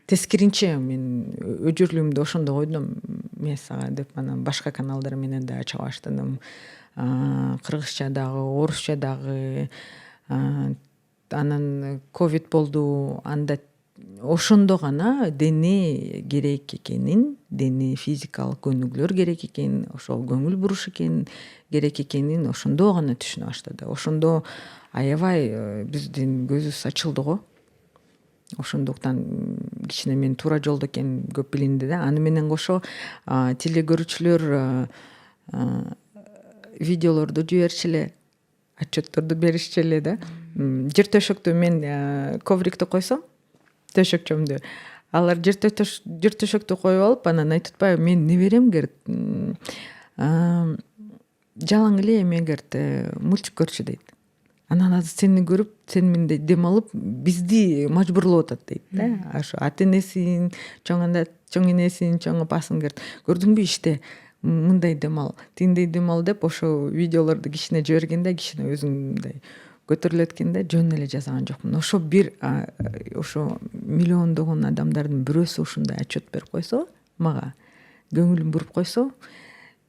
Тескеринче мен өжөрлүгүмдү ошондо койдум эмес ага деп, анан башка каналдар менен да чыга баштадым. Кыргызча дагы, орусча дагы. Анан ковид болду. Анда ошондо гана дене керек экенин, дене физикалык көнүгүүлөр керек экенин, ошол көңүл буруш керек экенин ошондо гана түшүнө баштады. Ошондо аябай биздин көзүбүз ачылды го. Ошондуктан кичине мен туура жолдо экеним көп билинди да. Аны менен кошо теле көрүүчүлөр видеолорду жиберчү отчетторду беришчү эле да. Жер төшөктү мен коврикти койсом, төшөкчөмдү, алар жер төшөктү коюп алып, анан айтып атпайбы, мен неберемгер жалаң эле эмегер мультик көрчү дейт. Анан азыр сени көрүп, сени мындай дем алып, бизди мажбурлап атат дейт да. Ошо ата энесин, чоң энесин, чоң апасын көрдүңбү иште мындай дем ал, тиндей дем ал деп ошо видеолорду кичине жибергенде кичине өзүң мындай көтөрүлөт экен да, жөн эле жасаган жокмун. Ошо бир ошо миллиондогон адамдардын бирөөсү ушундай отчет берип койсо, мага көңүлүм буруп койсо,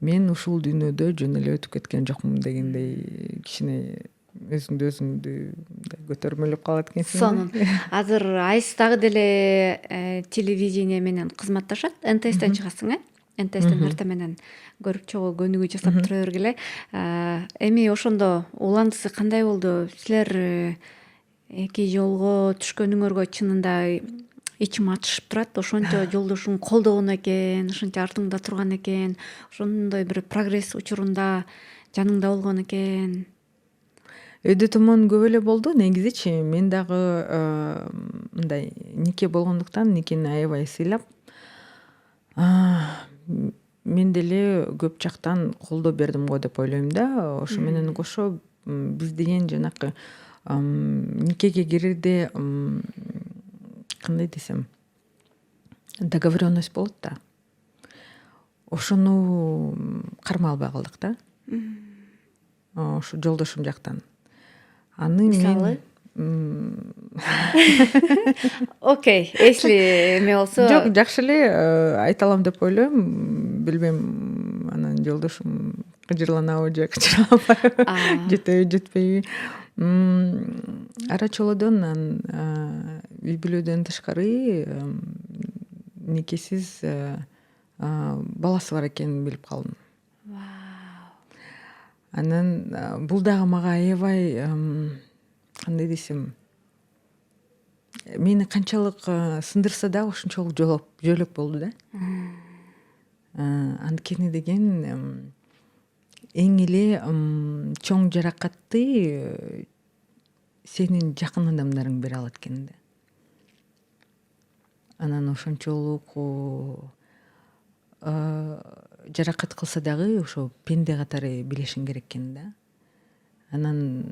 мен ушул дүйнөдө жөн эле өтүп кеткен жокмун дегендей кичине өзүңдү көтөрмөлөп калат экенсиң. Сонун. Азыр Айс дагы деле телевидение менен кызматташат. НТСтен чыгасың, НТСтен эртең менен көрүп чогуу көнүгүү жасап тура бергиле. Эми ошондо уландысы кандай болду? Силер эки жолго түшкөнүңөргө чынында ичим ачышып турат. Ошончо жолдошуң колдогон экен, ошончо артыңда турган экен, ошондой бир прогресс учурунда жаныңда болгон экен. Өйдө томон көп эле болду негизичи. Мен дагы мындай нике болгондуктан никени аябай сыйлап, мен деле көп жактан колдоо бердим го деп ойлойм да. Ошо менен кошо биз деген жанакы никеге кирерде кандай десем, договоренность болот да. Ошону кармай албай калдык да. Ошо жолдошум жактан. Аны мисалы окей, если эме болсо жок, жакшы эле айта алам деп ойлойм. Билбейм, анан жолдошум кыжырланабы же кыжырланбайбы, жетеби жетпейби. Арачолодон үй бүлөдөн тышкары никесиз баласы бар экенин билип калдым. Анан бул дагы мага аябай кандай десем, мени канчалык сындырса дагы ошончолук жөлөк болду да. Анткени деген эң эле чоң жаракатты сенин жакын адамдарың бере алат экен да. Анан ошончолук жаракат кылса дагы ошо пенде катары билишиң керек экен да. Анан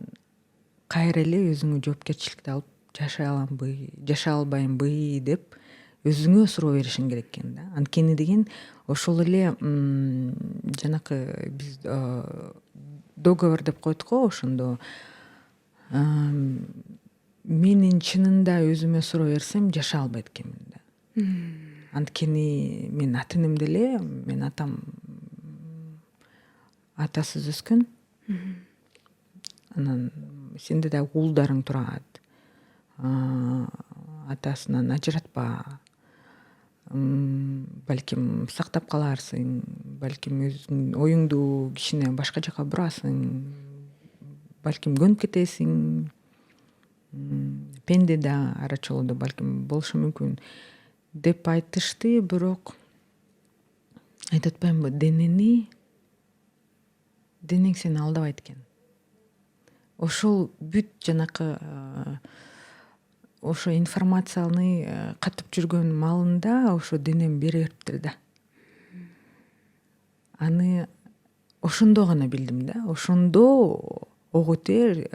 кайра эле өзүңө жоопкерчиликти алып жашай албаймынбы деп өзүңө суроо беришиң керек экен да. Анткени деген ошол эле жанакы биз договор деп коет го, ошондо менин чынында өзүмө суроо берсем жашай албайт экенмин да. Анткени мен ата энем деле, менин атам атасыз өскөн. Анан сенде дагы уулдарың турат, атасынан ажыратпа, балким сактап каларсың, балким өзүңдүн оюңду кичине башка жака бурасың, балким көнүп кетесиң, пенде да арачолоодо балким болушу мүмкүн деп айтышты. Бирок айтып атпаймынбы, денең сени алдабайт экен. Ошол бүт жанакы ошо информацияны катып жүргөн маалында ошо денем бере бериптир да. Аны ошондо гана билдим да. Ошондо ого тээр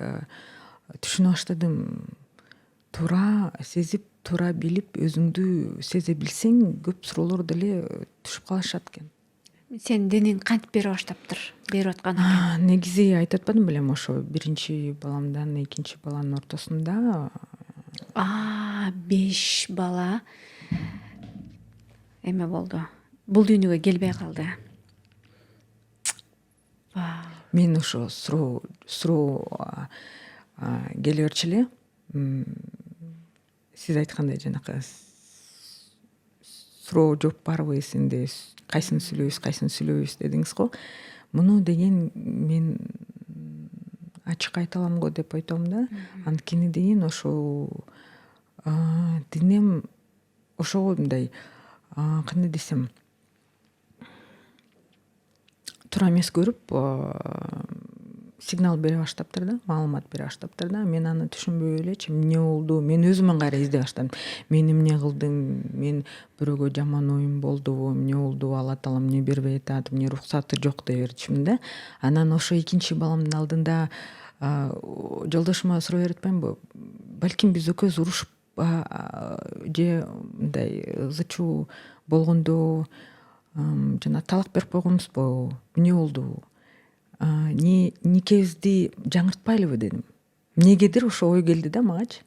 түшүнө баштадым. Туура сезип, туура билип, өзүңдү сезе билсең, көп суроолор деле түшүп калышат экен. Сенин денең кантип бере баштаптыр, берип аткан экен? Негизи айтып атпадым белем, ошо биринчи баламдан экинчи баланын ортосунда 5 бала эме болду. Бул дүйнөгө келбей калды. Мен ошо суроо келе берчү эле. Сиз айткандай жанакы суроо жооп барбы сенде, кайсын сүйлөйбүз дедиңиз го. Муну деген мен ачык айта алам го деп айтам да. Анткени деген ошо денем ошого мындай кандай десем, туура эмес көрүп сигнал бере баштаптыр да, маалымат бере баштаптыр да. Мен аны түшүнбөй элечи, эмне болду? Мен өзүмөн кайра издей баштадым. Мен эмне кылдым? Мен бирөөгө жаман оюм болдубу? Эмне болду? Алла таала эмне бербей атат? Эмне уруксаты жок деп берчүмүн да. Анан ошо экинчи баламдын алдында жолдошума суроо берип атпаймынбы? Балким биз экөөбүз урушуп же мындай ызы-чуу болгондо жана талак берип койгонбузбу? Эмне болду? Никебизди жаңыртпайлыбы дедим. Эмнегедир ошо ой келди да магачы.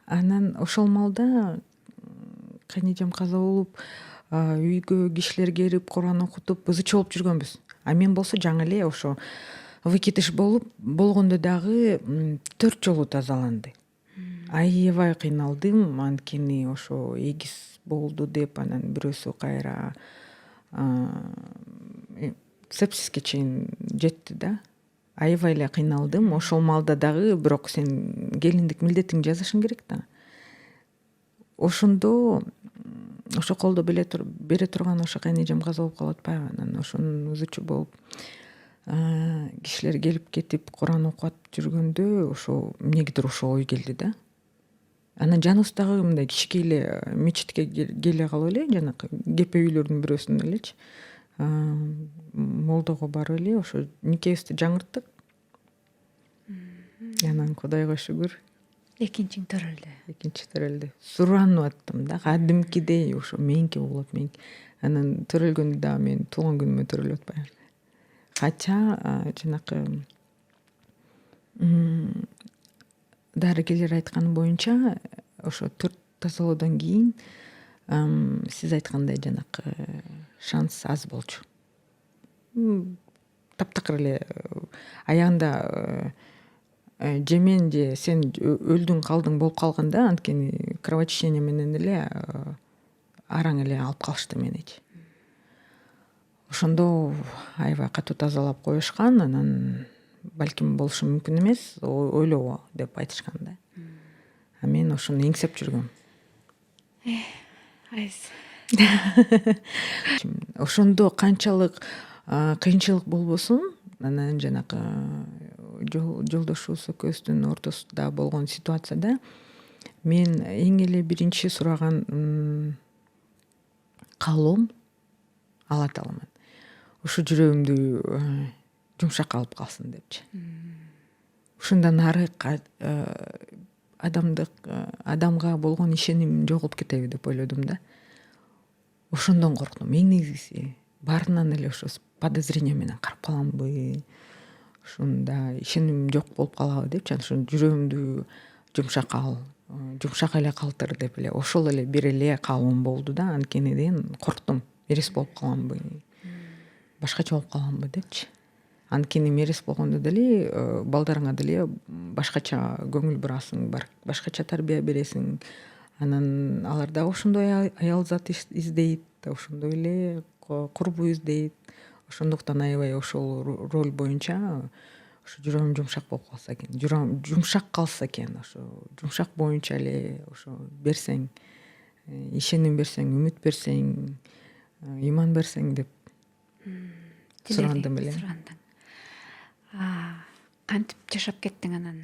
Анан ошол маалда кайнэжем каза болуп, үйгө кишилер келип Куран окутуп ызы-чуу болуп жүргөнбүз. А мен болсо жаңы эле ошо выкидыш болгондо дагы 4 жолу тазаланды. Аябай кыйналдым, анткени ошо эгиз болду деп анан бирөөсү кайра сепсиске чейин жетти да. Аябай эле кыйналдым. Ошол маалда дагы бирок сен келиндик милдетиңди жазышың керек да. Ошондо ошо колдо бере турган ошо кайнэжем каза болуп калып атпайбы. Анан ошонун ызы-чуу болуп кишилер келип кетип Куран окуп жүргөндө ошо эмнегедир ошо ой келди да. Анан жаныбыздагы мындай кичике эле мечитке келе калып эле, жанакы кепе үйлөрдүн бирөөсүнөн элечи молдого барып эле ошо никебизди жаңырттык. Анан Кудайга шүгүр Экинчиң төрөлдү. Суранып аттым да, кадимкидей ошо меники болот. Анан төрөлгөндө дагы мен туулган күнүмө төрөлүп атпайм. Кача жанакы дарыгерлер айтканы боюнча ошо 4 тазалоодон кийин сиз айткандай жанакы шанс аз болчу. Таптакыр эле аягында же мен же сен өлдүң калдың болуп калганда, анткени кровотечение менен эле араң эле алып калышты меничи. Ошондо аябай катуу тазалап коюшкан. Анан балким болушу мүмкүн эмес, ойлобо деп айтышкан да. А мен ошону эңсеп жүргөм. Ошондо канчалык кыйынчылык болбосун, анан жанагы жолдошубуз экөөбүздүн ортосунда болгон ситуацияда мен эң эле биринчи сураган каалоом Алла Тааламан ушу жүрөгүмдү жумшак алып калсын депчи. Ушундан ары адамга болгон ишеним жоголуп кетеби деп ойлодум да. Ошондон корктум. Эң негизгиси баарынан эле ошо подозрение менен карап каламбы, ушунда ишеним жок болуп калабы депчи. Ошо жүрөгүмдү жумшак ал, жумшак эле калтыр деп эле ошол эле бир эле каалоом болду да. Анткени корктум, мерис болуп каламбы, башкача болуп каламбы депчи. Анткени мерис болгондо деле балдарыңа деле башкача көңүл бурасың, башкача тарбия бересиң. Анан алар дагы ошондой аял зат издейт, ошондой эле курбу издейт. Ошондуктан аябай ошол роль боюнча ошо жүрөгүм жумшак болуп калса экен, жүрөгүм жумшак калса экен, ошо жумшак боюнча эле ошо берсең, ишеним берсең, үмүт берсең, иман берсең деп сурандым эле. Кантип жашап кеттиң анан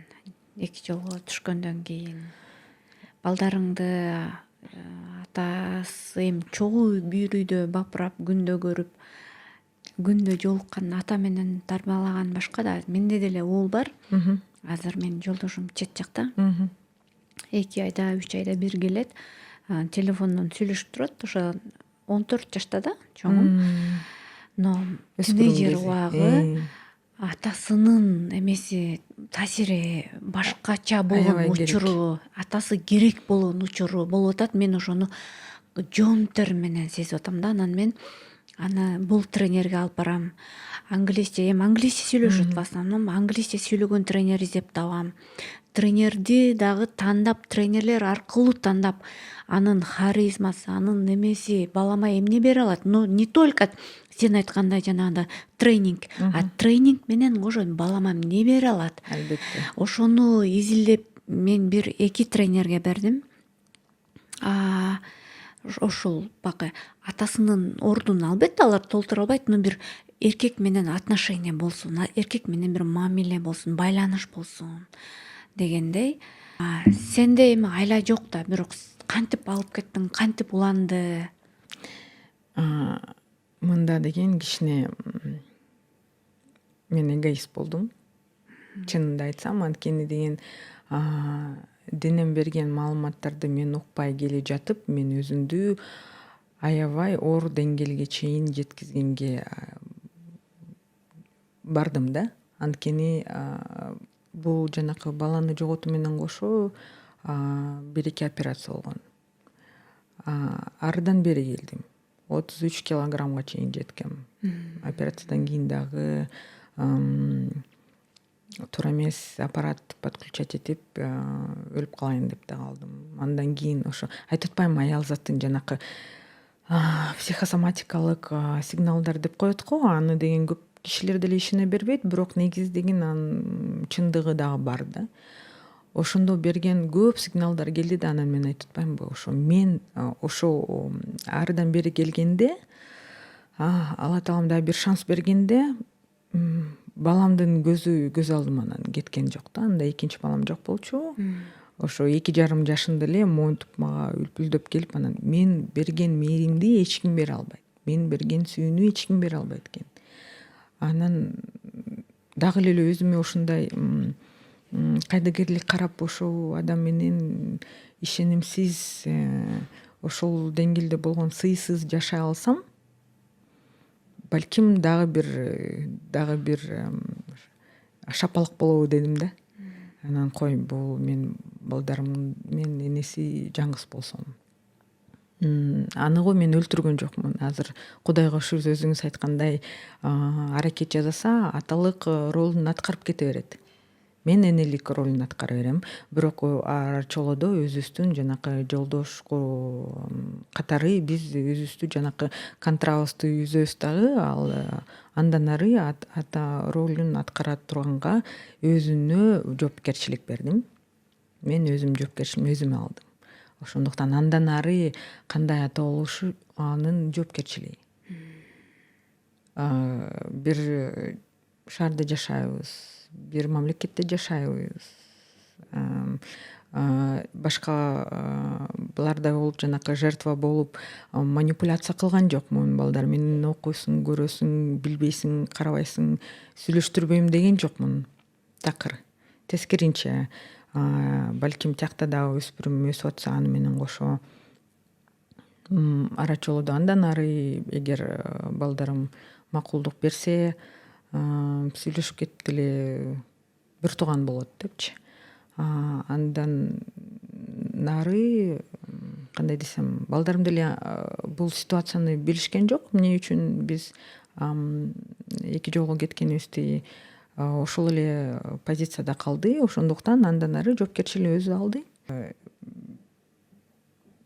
2 жолго түшкөндөн кийин? Балдарыңды атасы эми чогуу бир үйдө бапырап, күндө көрүп, күндө жолуккан ата менен тарбиялаган башка да. Менде деле уул бар. Азыр менин жолдошум чет жакта. 2 айда, 3 айда бир келет. Телефондон сүйлөшүп турат. Ошо 14 жашта да, чоңум. Но тинейджер убагы атасынын эмеси таасири башкача болгон учуру, атасы керек болгон учуру болуп атат. Мен ошону жоомтер менен сезип атам да. Анан мен аны бул тренерге алып барам. Англисче сүйлөшөт в основном. Англисче сүйлөгөн тренер издеп табам. Тренерди дагы тандап, тренерлер аркылуу тандап, анын харизмасы, анын эмеси балама эмне бере алат. Но не только сен айткандай жанагындай тренинг, а тренинг менен ошо балама эмне бере алат. Албетте. Ошону изилдеп мен 1-2 тренерге бердим. Ошол бакы атасынын ордун албетте алар толтура албайт, но бир эркек менен отношение болсун, эркек менен бир мамиле болсун, байланыш болсун дегендей. Сенде эми айла жок да, бирок кантип алып кеттиң, кантип уланды? Мында деген кичине мен эгоист болдум. Чынында айтсам, анткени деген денем берген маалыматтарды мен укпай келе жатып, мен өзүмдү аябай оор деңгээлге чейин жеткизгенге бардым да. Анткени бул жанакы баланы жоготуу менен кошо 1-2 операция болгон. Арыдан бери келдим. 33 килограммга чейин жеткем. Операциядан кийин дагы туура эмес аппарат подключать этип өлүп калайын деп да калдым. Андан кийин ошо айтып атпаймынбы, аял заттын жанакы психосоматикалык сигналдар деп коет го, аны деген көп кишилер деле ишене бербейт, бирок негиздеген анын чындыгы дагы бар да. Ошондо берген көп сигналдар келди да, анан мен айтып атпаймынбы, ошо мен ошо арыдан бери келгенде Алла Таалам дагы бир шанс бергенде баламдын көз алдыман кеткен жок да. Анда экинчи балам жок болчу. Ошо 2,5 жашында эле монтуп мага үлпүлдөп келип, анан мен берген мээримди эч ким бере албайт. Мен берген сүйүүнү эч ким бере албайт экен. Анан дагы эле өзүмө ушундай кайдыгерлик карап, ошол адам менен ишенимсиз, ошол деңгээлде болгон сыйсыз жашай алсам, балким дагы бир шапалак болобу дедим да. Анан кой, бул мен балдарым мен энеси жаңгыз болсом. Аны мен өлтүргөн жокмун. Азыр Кудайга шүгүр, өзүңүз айткандай, аракет жасаса аталык ролун аткарып кете берет. мен энелик ролун аткара берем, бирок арачолодо өзүбүздүн жанакы жолдош катары биз өзүбүздү жанакы контрабасты үзөбүз дагы, ал андан ары ата ролун аткара турганга өзүнө жоопкерчилик бердим. Мен өзүм жоопкерчиликти өзүм алдым. Ошондуктан андан ары кандай ата болушу анын жоопкерчилиги. Бир шаарда жашайбыз, бир мамлекетте жашайбыз. Башка булардай болуп жанакы жертва болуп манипуляция кылган жокмун. Балдар менен окуйсуң, көрөсүң, билбейсиң, карабайсың, сүйлөштүрбөйм деген жокмун. Такыр тескеринче, балким тиякта дагы өспүрүм өсүп атса аны менен кошо арачолодо андан ары эгер балдарым макулдук берсе, сүйлөшүп кетип деле бир тууган болот депчи. Андан нары кандай десем, балдарым деле бул ситуацияны билишкен жок. Эмне үчүн биз эки жолу кеткенибизди ошол эле позицияда калды. Ошондуктан андан ары жоопкерчилик өзү алды.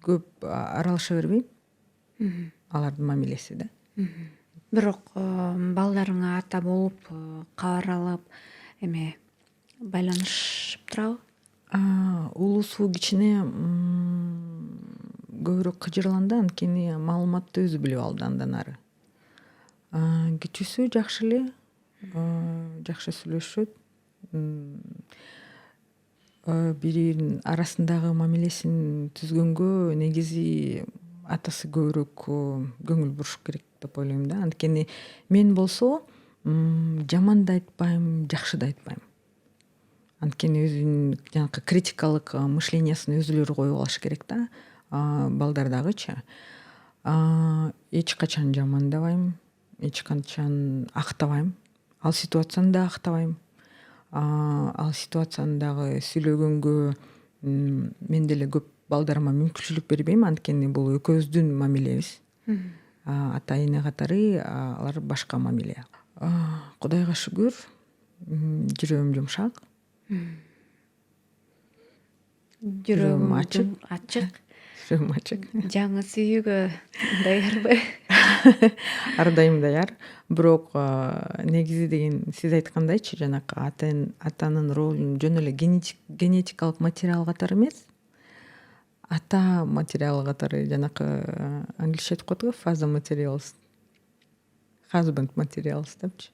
Көп аралаша бербейм алардын мамилеси да. Бирок балдарыңа ата болуп кабар алып эме байланышып турабы? Улуусу кичине көбүрөөк кыжырланды, анткени маалыматты өзү билип алды андан ары. Кичүүсү жакшы эле, жакшы сүйлөшөт. Биринин арасындагы мамилесин түзгөнгө негизи атасы көбүрөөк көңүл буруш керек деп ойлойм да. Анткени мен болсо жаман да айтпайм, жакшы да айтпайм. Анткени өзүнүн жанакы критикалык мышлениясын өзүлөрү коюп алыш керек да. Балдар дагычы. Эч качан жамандабайм, эч качан актабайм. Ал ситуацияны да актабайм. Ал ситуацияны дагы сүйлөгөнгө мен деле көп балдарыма мүмкүнчүлүк бербейм, анткени бул экөөбүздүн мамилебиз. Ата эне катары алар башка мамиле. Кудайга шүгүр, жүрөгүм жумшак. Жүрөгүм ачык. Жүрөгүм ачык. Жаңы сүйүүгө даярбы? Ар дайым даяр. Бирок негизи деген сиз айткандайчы, жанакы атанын ролун жөн эле генетикалык материал катары эмес, ата материалы катары, жанакы англисче айтып коет го, father materials, husband materials депчи.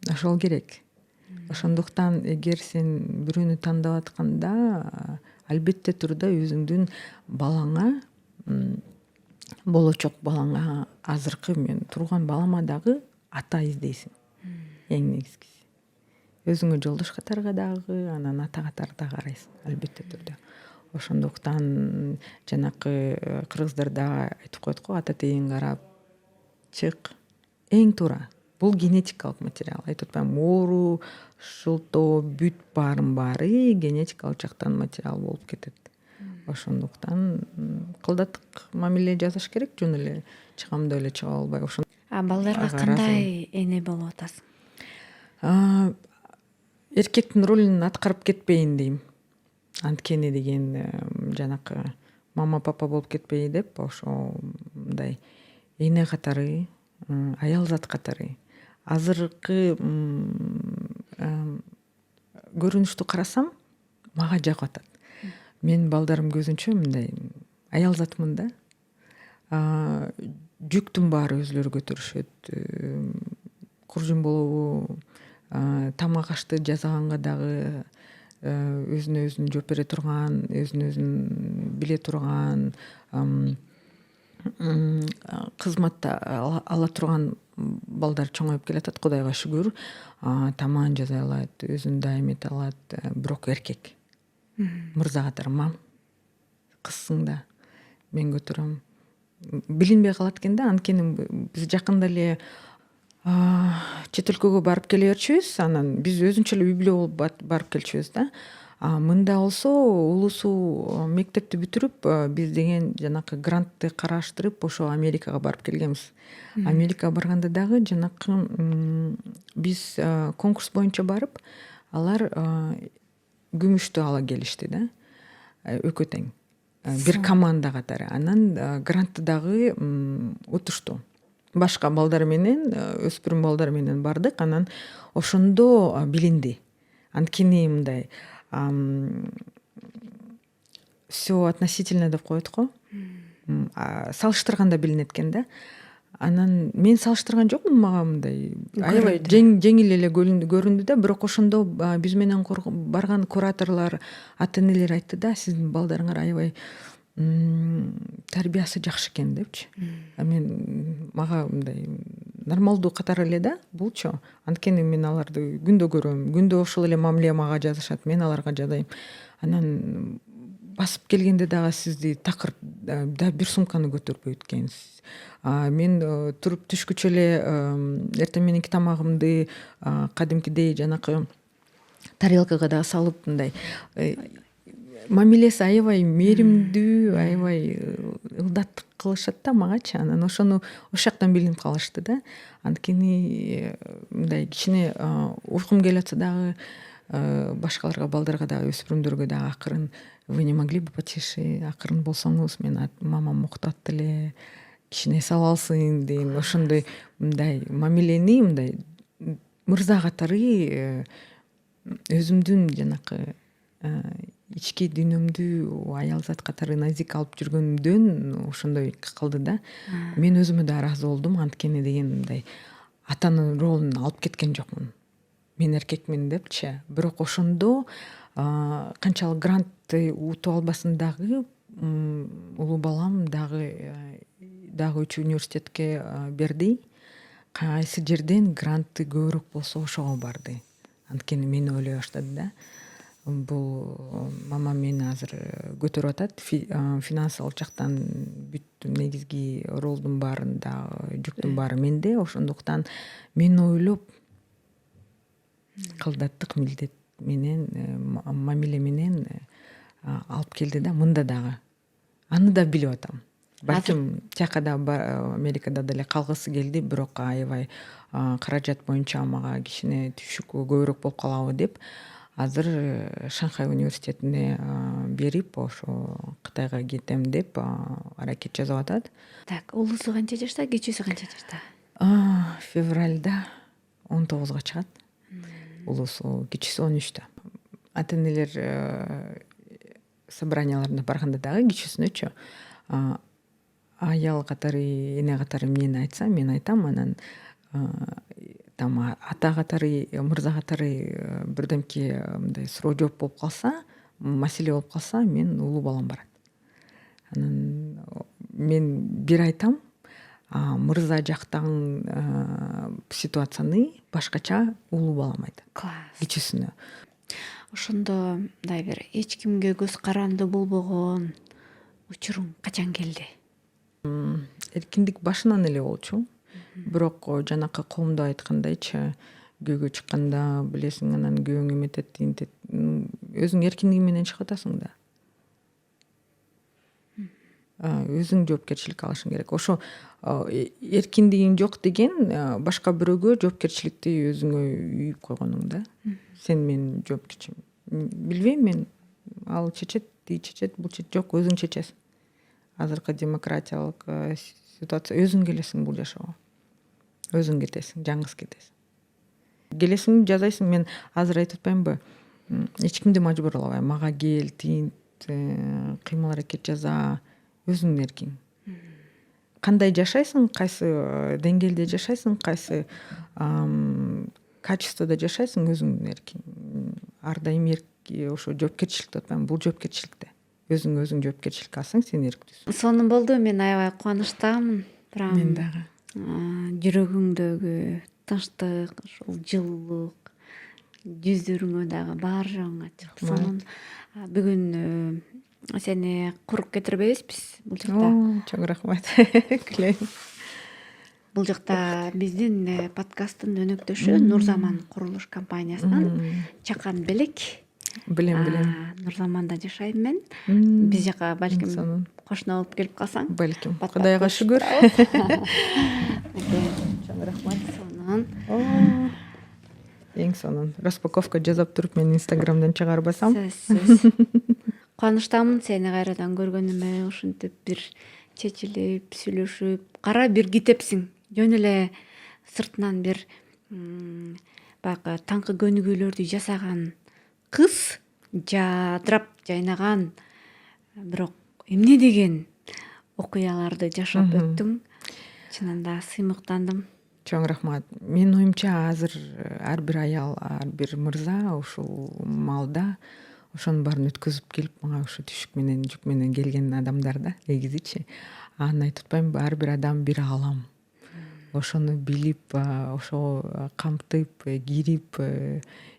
Ошол керек. Ошондуктан эгер сен бирөөнү тандап атканда, албетте турда өзүңдүн балаңа, болочок балаңа, азыркы мен турган балама дагы ата издейсиң. Эң негизгиси. Өзүңө жолдош катарга дагы, анан ата катары да карайсың, албетте турда. Ошондуктан жанакы кыргыздарда айтып коет го, ата тегин карап чык. Эң туура. Бул генетикалык материал. Айтып атпаймынбы, оору, шылтоо, бүт баары генетикалык жактан материал болуп кетет. Ошондуктан кылдаттык мамиле жасаш керек, жөн эле чыгамда эле чыга албай. Балдарга кандай эне болуп атасың? Эркектин ролун аткарып кетпейин дейм. Анткени деген жанакы мама папа болуп кетпей деп, ошондой эне катары, аял зат катары. Азыркы көрүнүштү карасам, мага жагып атат. Мен балдарым көзүнчө мындай аял затмын да. Жүктүн баары өзүлөрү көтөрүшөт. Куржун болобу, тамак ашты жасаганга дагы өзүнө өзүн жооп бере турган, өзүн өзүн биле турган, кызматта ала турган балдар чоңоюп келатат, Кудайга шүгүр. Тамагын жасай алат, өзүн дайым эте алат, бирок эркек. Мырза катары, мам, кызсың да, мен көтөрөм. Билинбей калат экен да, анткени биз жакында эле чет өлкөгө барып келе берчүбүз, анан биз өзүнчө эле үй бүлө болуп барып келчүбүз да. Мында болсо улусу мектепти бүтүрүп, биз деген жанакы грантты караштырып, ошо Америкага барып келгенбиз. Америкага барганда дагы жанакы биз конкурс боюнча барып, алар күмүштү ала келишти да, экөө тең бир команда катары. Анан грантты дагы утушту. Башка балдар менен, өспүрүм балдар менен бардык. Анан ошондо билинди. Анткени мындай все относительно деп коет го. Салыштырганда билинет экен да. Анан мен салыштырган жокмун, мага мындай аябай жеңил эле көрүндү да. Бирок ошондо биз менен барган кураторлор, ата энелер айтты да, сиздин балдарыңар аябай тарбиясы жакшы экен депчи. Мага мындай нормалдуу катары эле да булчу. Анткени мен аларды күндө көрөм, күндө ошол эле мамиле мага жазышат, мен аларга жазайм. Анан басып келгенде дагы сизди такыр да бир сумканы көтөрбөйт экенсиз. Мен туруп түшкүчө эле эртең мененки тамагымды кадимкидей жанакы тарелкага да салып, мындай мамилеси аябай мээримдүү, аябай ылдаттык кылышат да магачы. Анан ошону ошол жактан билинип калышты да. Анткени мындай кичине уйкум келип атса дагы башкаларга, балдарга дагы, өспүрүмдөргө дагы акырын вы не могли бы потише, акырын болсоңуз, мен мамам уктат эле, кичине эс ала алсын деген ошондой мындай мамилени мындай мырза катары өзүмдүн жанакы ички дүйнөмдү аялзат катары назик алып жүргөндөн ошондой кылды да. Мен өзүмө да ыраазы болдум, анткени деген мындай атанын ролун алып кеткен жокмун. Мен эркекмин депчи. Бирок ошондо канчалык грантты утуп албасын дагы улуу балам дагы 3 университетке берди. Кайсы жерден грантты көбүрөөк болсо ошого барды. Анткени мени ойлой баштады да. Бул мама мени азыр көтөрүп атат, финансылык жактан бүт негизги ролдун баарын дагы, жүктүн баары менде. Ошондуктан мени ойлоп кылдаттык милдет менен, мамиле менен алып келди да. Мында дагы аны да билип атам. Балким тияка да Америкада деле калгысы келди, бирок аябай каражат боюнча мага кичине түшүк көбүрөөк болуп калабы деп азыр Шанхай университетине берип, ошо Кытайга кетем деп аракет жасап атат. Так, улуусу канча жашта, кичүүсү канча жашта? Февралда 19 чыгат. Улуусу, кичүүсү 13. Ата энелер собранияларына барганда дагы кичүүсүнөчү аял катары, эне катары мени айтса, мен айтам. Анан там ата катары, мырза катары бирдемке мындай суроо жооп болуп калса, маселе болуп калса, мен улуу балам барат. Анан мен бир айтам, мырза жактан ситуацияны башкача улуу балам айтат. Класс. Кичүүсүнө. Ошондо мындай бир эч кимге көз каранды болбогон учуруң качан келди? Эркиндик башынан эле болчу. Бирок жанакы коомдо айткандайчы, көйгө чыкканда билесиң, анан күйөөң эметет, интет. Өзүң эркиндиги менен чыгып атасың да. Өзүң жоопкерчилик алышың керек. Ошо эркиндигиң жок деген башка бирөөгө жоопкерчиликти өзүңө үйүп койгонуң да. Сен менин жоопкерчим. Билбейм мен, ал чечет, тиги чечет, бул чечет, жок, өзүң чечесиң. Азыркы демократиялык ситуация, өзүң келесиң бул жашоого. Өзүң кетесиң, жаңгыз кетесиң. Келесиң, жазайсың. Мен азыр айтып атпаймынбы? Эч кимди мажбурлабайм. Мага кел, тинт, кыймыл аракет жаса, өзүңдүн эркиң. Кандай жашайсың, кайсы деңгээлде жашайсың, кайсы качествода жашайсың, өзүңдүн эркиң. Ар дайым ошо жоопкерчилик деп атпаймынбы? Бул жоопкерчиликте. Өзүң жоопкерчилик алсаң, сен эрктүүсүң. Сонун болду. Мен аябай кубанычтамын. Мен дагы. Жүрөгүңдөгү тынчтык, ушул жылуулук, жүзүрүңө дагы баары жагың ачык. Сонун. Бүгүн сени курук кетирбейбизбиз бул жакта. Чоң рахмат. Күлөйм. Бул жакта биздин подкасттын өнөктөшү Нурзаман курулуш компаниясынан Чакан Белек. Билем. Нурзаманда жашайм мен. Биз жака балким кошуна болуп келип калсаң. Балким. Кудайга шүгүр. Чоң рахмат. Сонун. Эң эң сонун распаковка жасап туруп мен инстаграмдан чыгарбасам. Сөзсүз. Кубанычтамын сени кайрадан көргөнүмө, ушинтип бир чечилип, сүйлөшүп, кара бир китепсиң. Жөн эле сыртынан бир баягы таңкы көнүгүүлөрдү жасаган кыз, жадырап жайнаган, бирок эмне деген окуяларды жашап өттүң. Чынында сыймыктандым. Чоң рахмат. Менин оюмча азыр ар бир аял, ар бир мырза ушул маалда ошонун баарын өткөзүп келип мага ушу түшүк менен жүк менен келген адамдар да негизичи. Аны айтып атпаймынбы, ар бир адам бир аалам. Ошону билип, ошого камтып, кирип,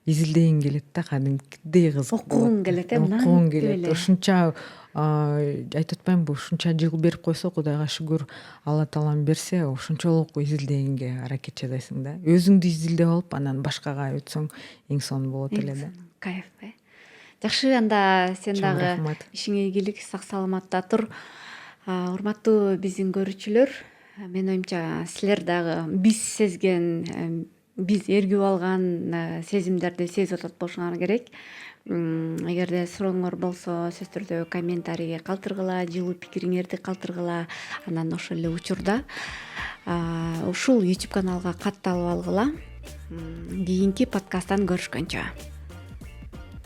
изилдегиң келет да, кадимкидей кызык болот. Окугуң келет, окугуң келет. Ушунча айтып атпаймынбы, ушунча жыл берип койсо, Кудайга шүгүр, Алла таалам берсе, ошончолук изилдегенге аракет жасайсың да. Өзүңдү изилдеп алып, анан башкага өтсөң эң сонун болот эле да. Кайф. Жакшы, анда сен Чоң дагы рахмат. ишиңе ийгилик, сак саламатта тур. Урматтуу биздин көрүүчүлөр, менин оюмча силер дагы биз сезген, биз ээргип алган сезимдерди сезип атат болушуңар керек. Эгерде сурооңор болсо, сөзсүз түрдө комментарийге калтыргыла, жылуу пикириңерди калтыргыла. Анан ошол эле учурда ушул YouTube каналга катталып алгыла. Кийинки подкасттан көрүшкөнчө.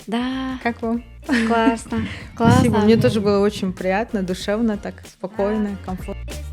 Да, Как вам? классно. Спасибо, мне тоже было очень приятно, душевно, так спокойно, комфортно.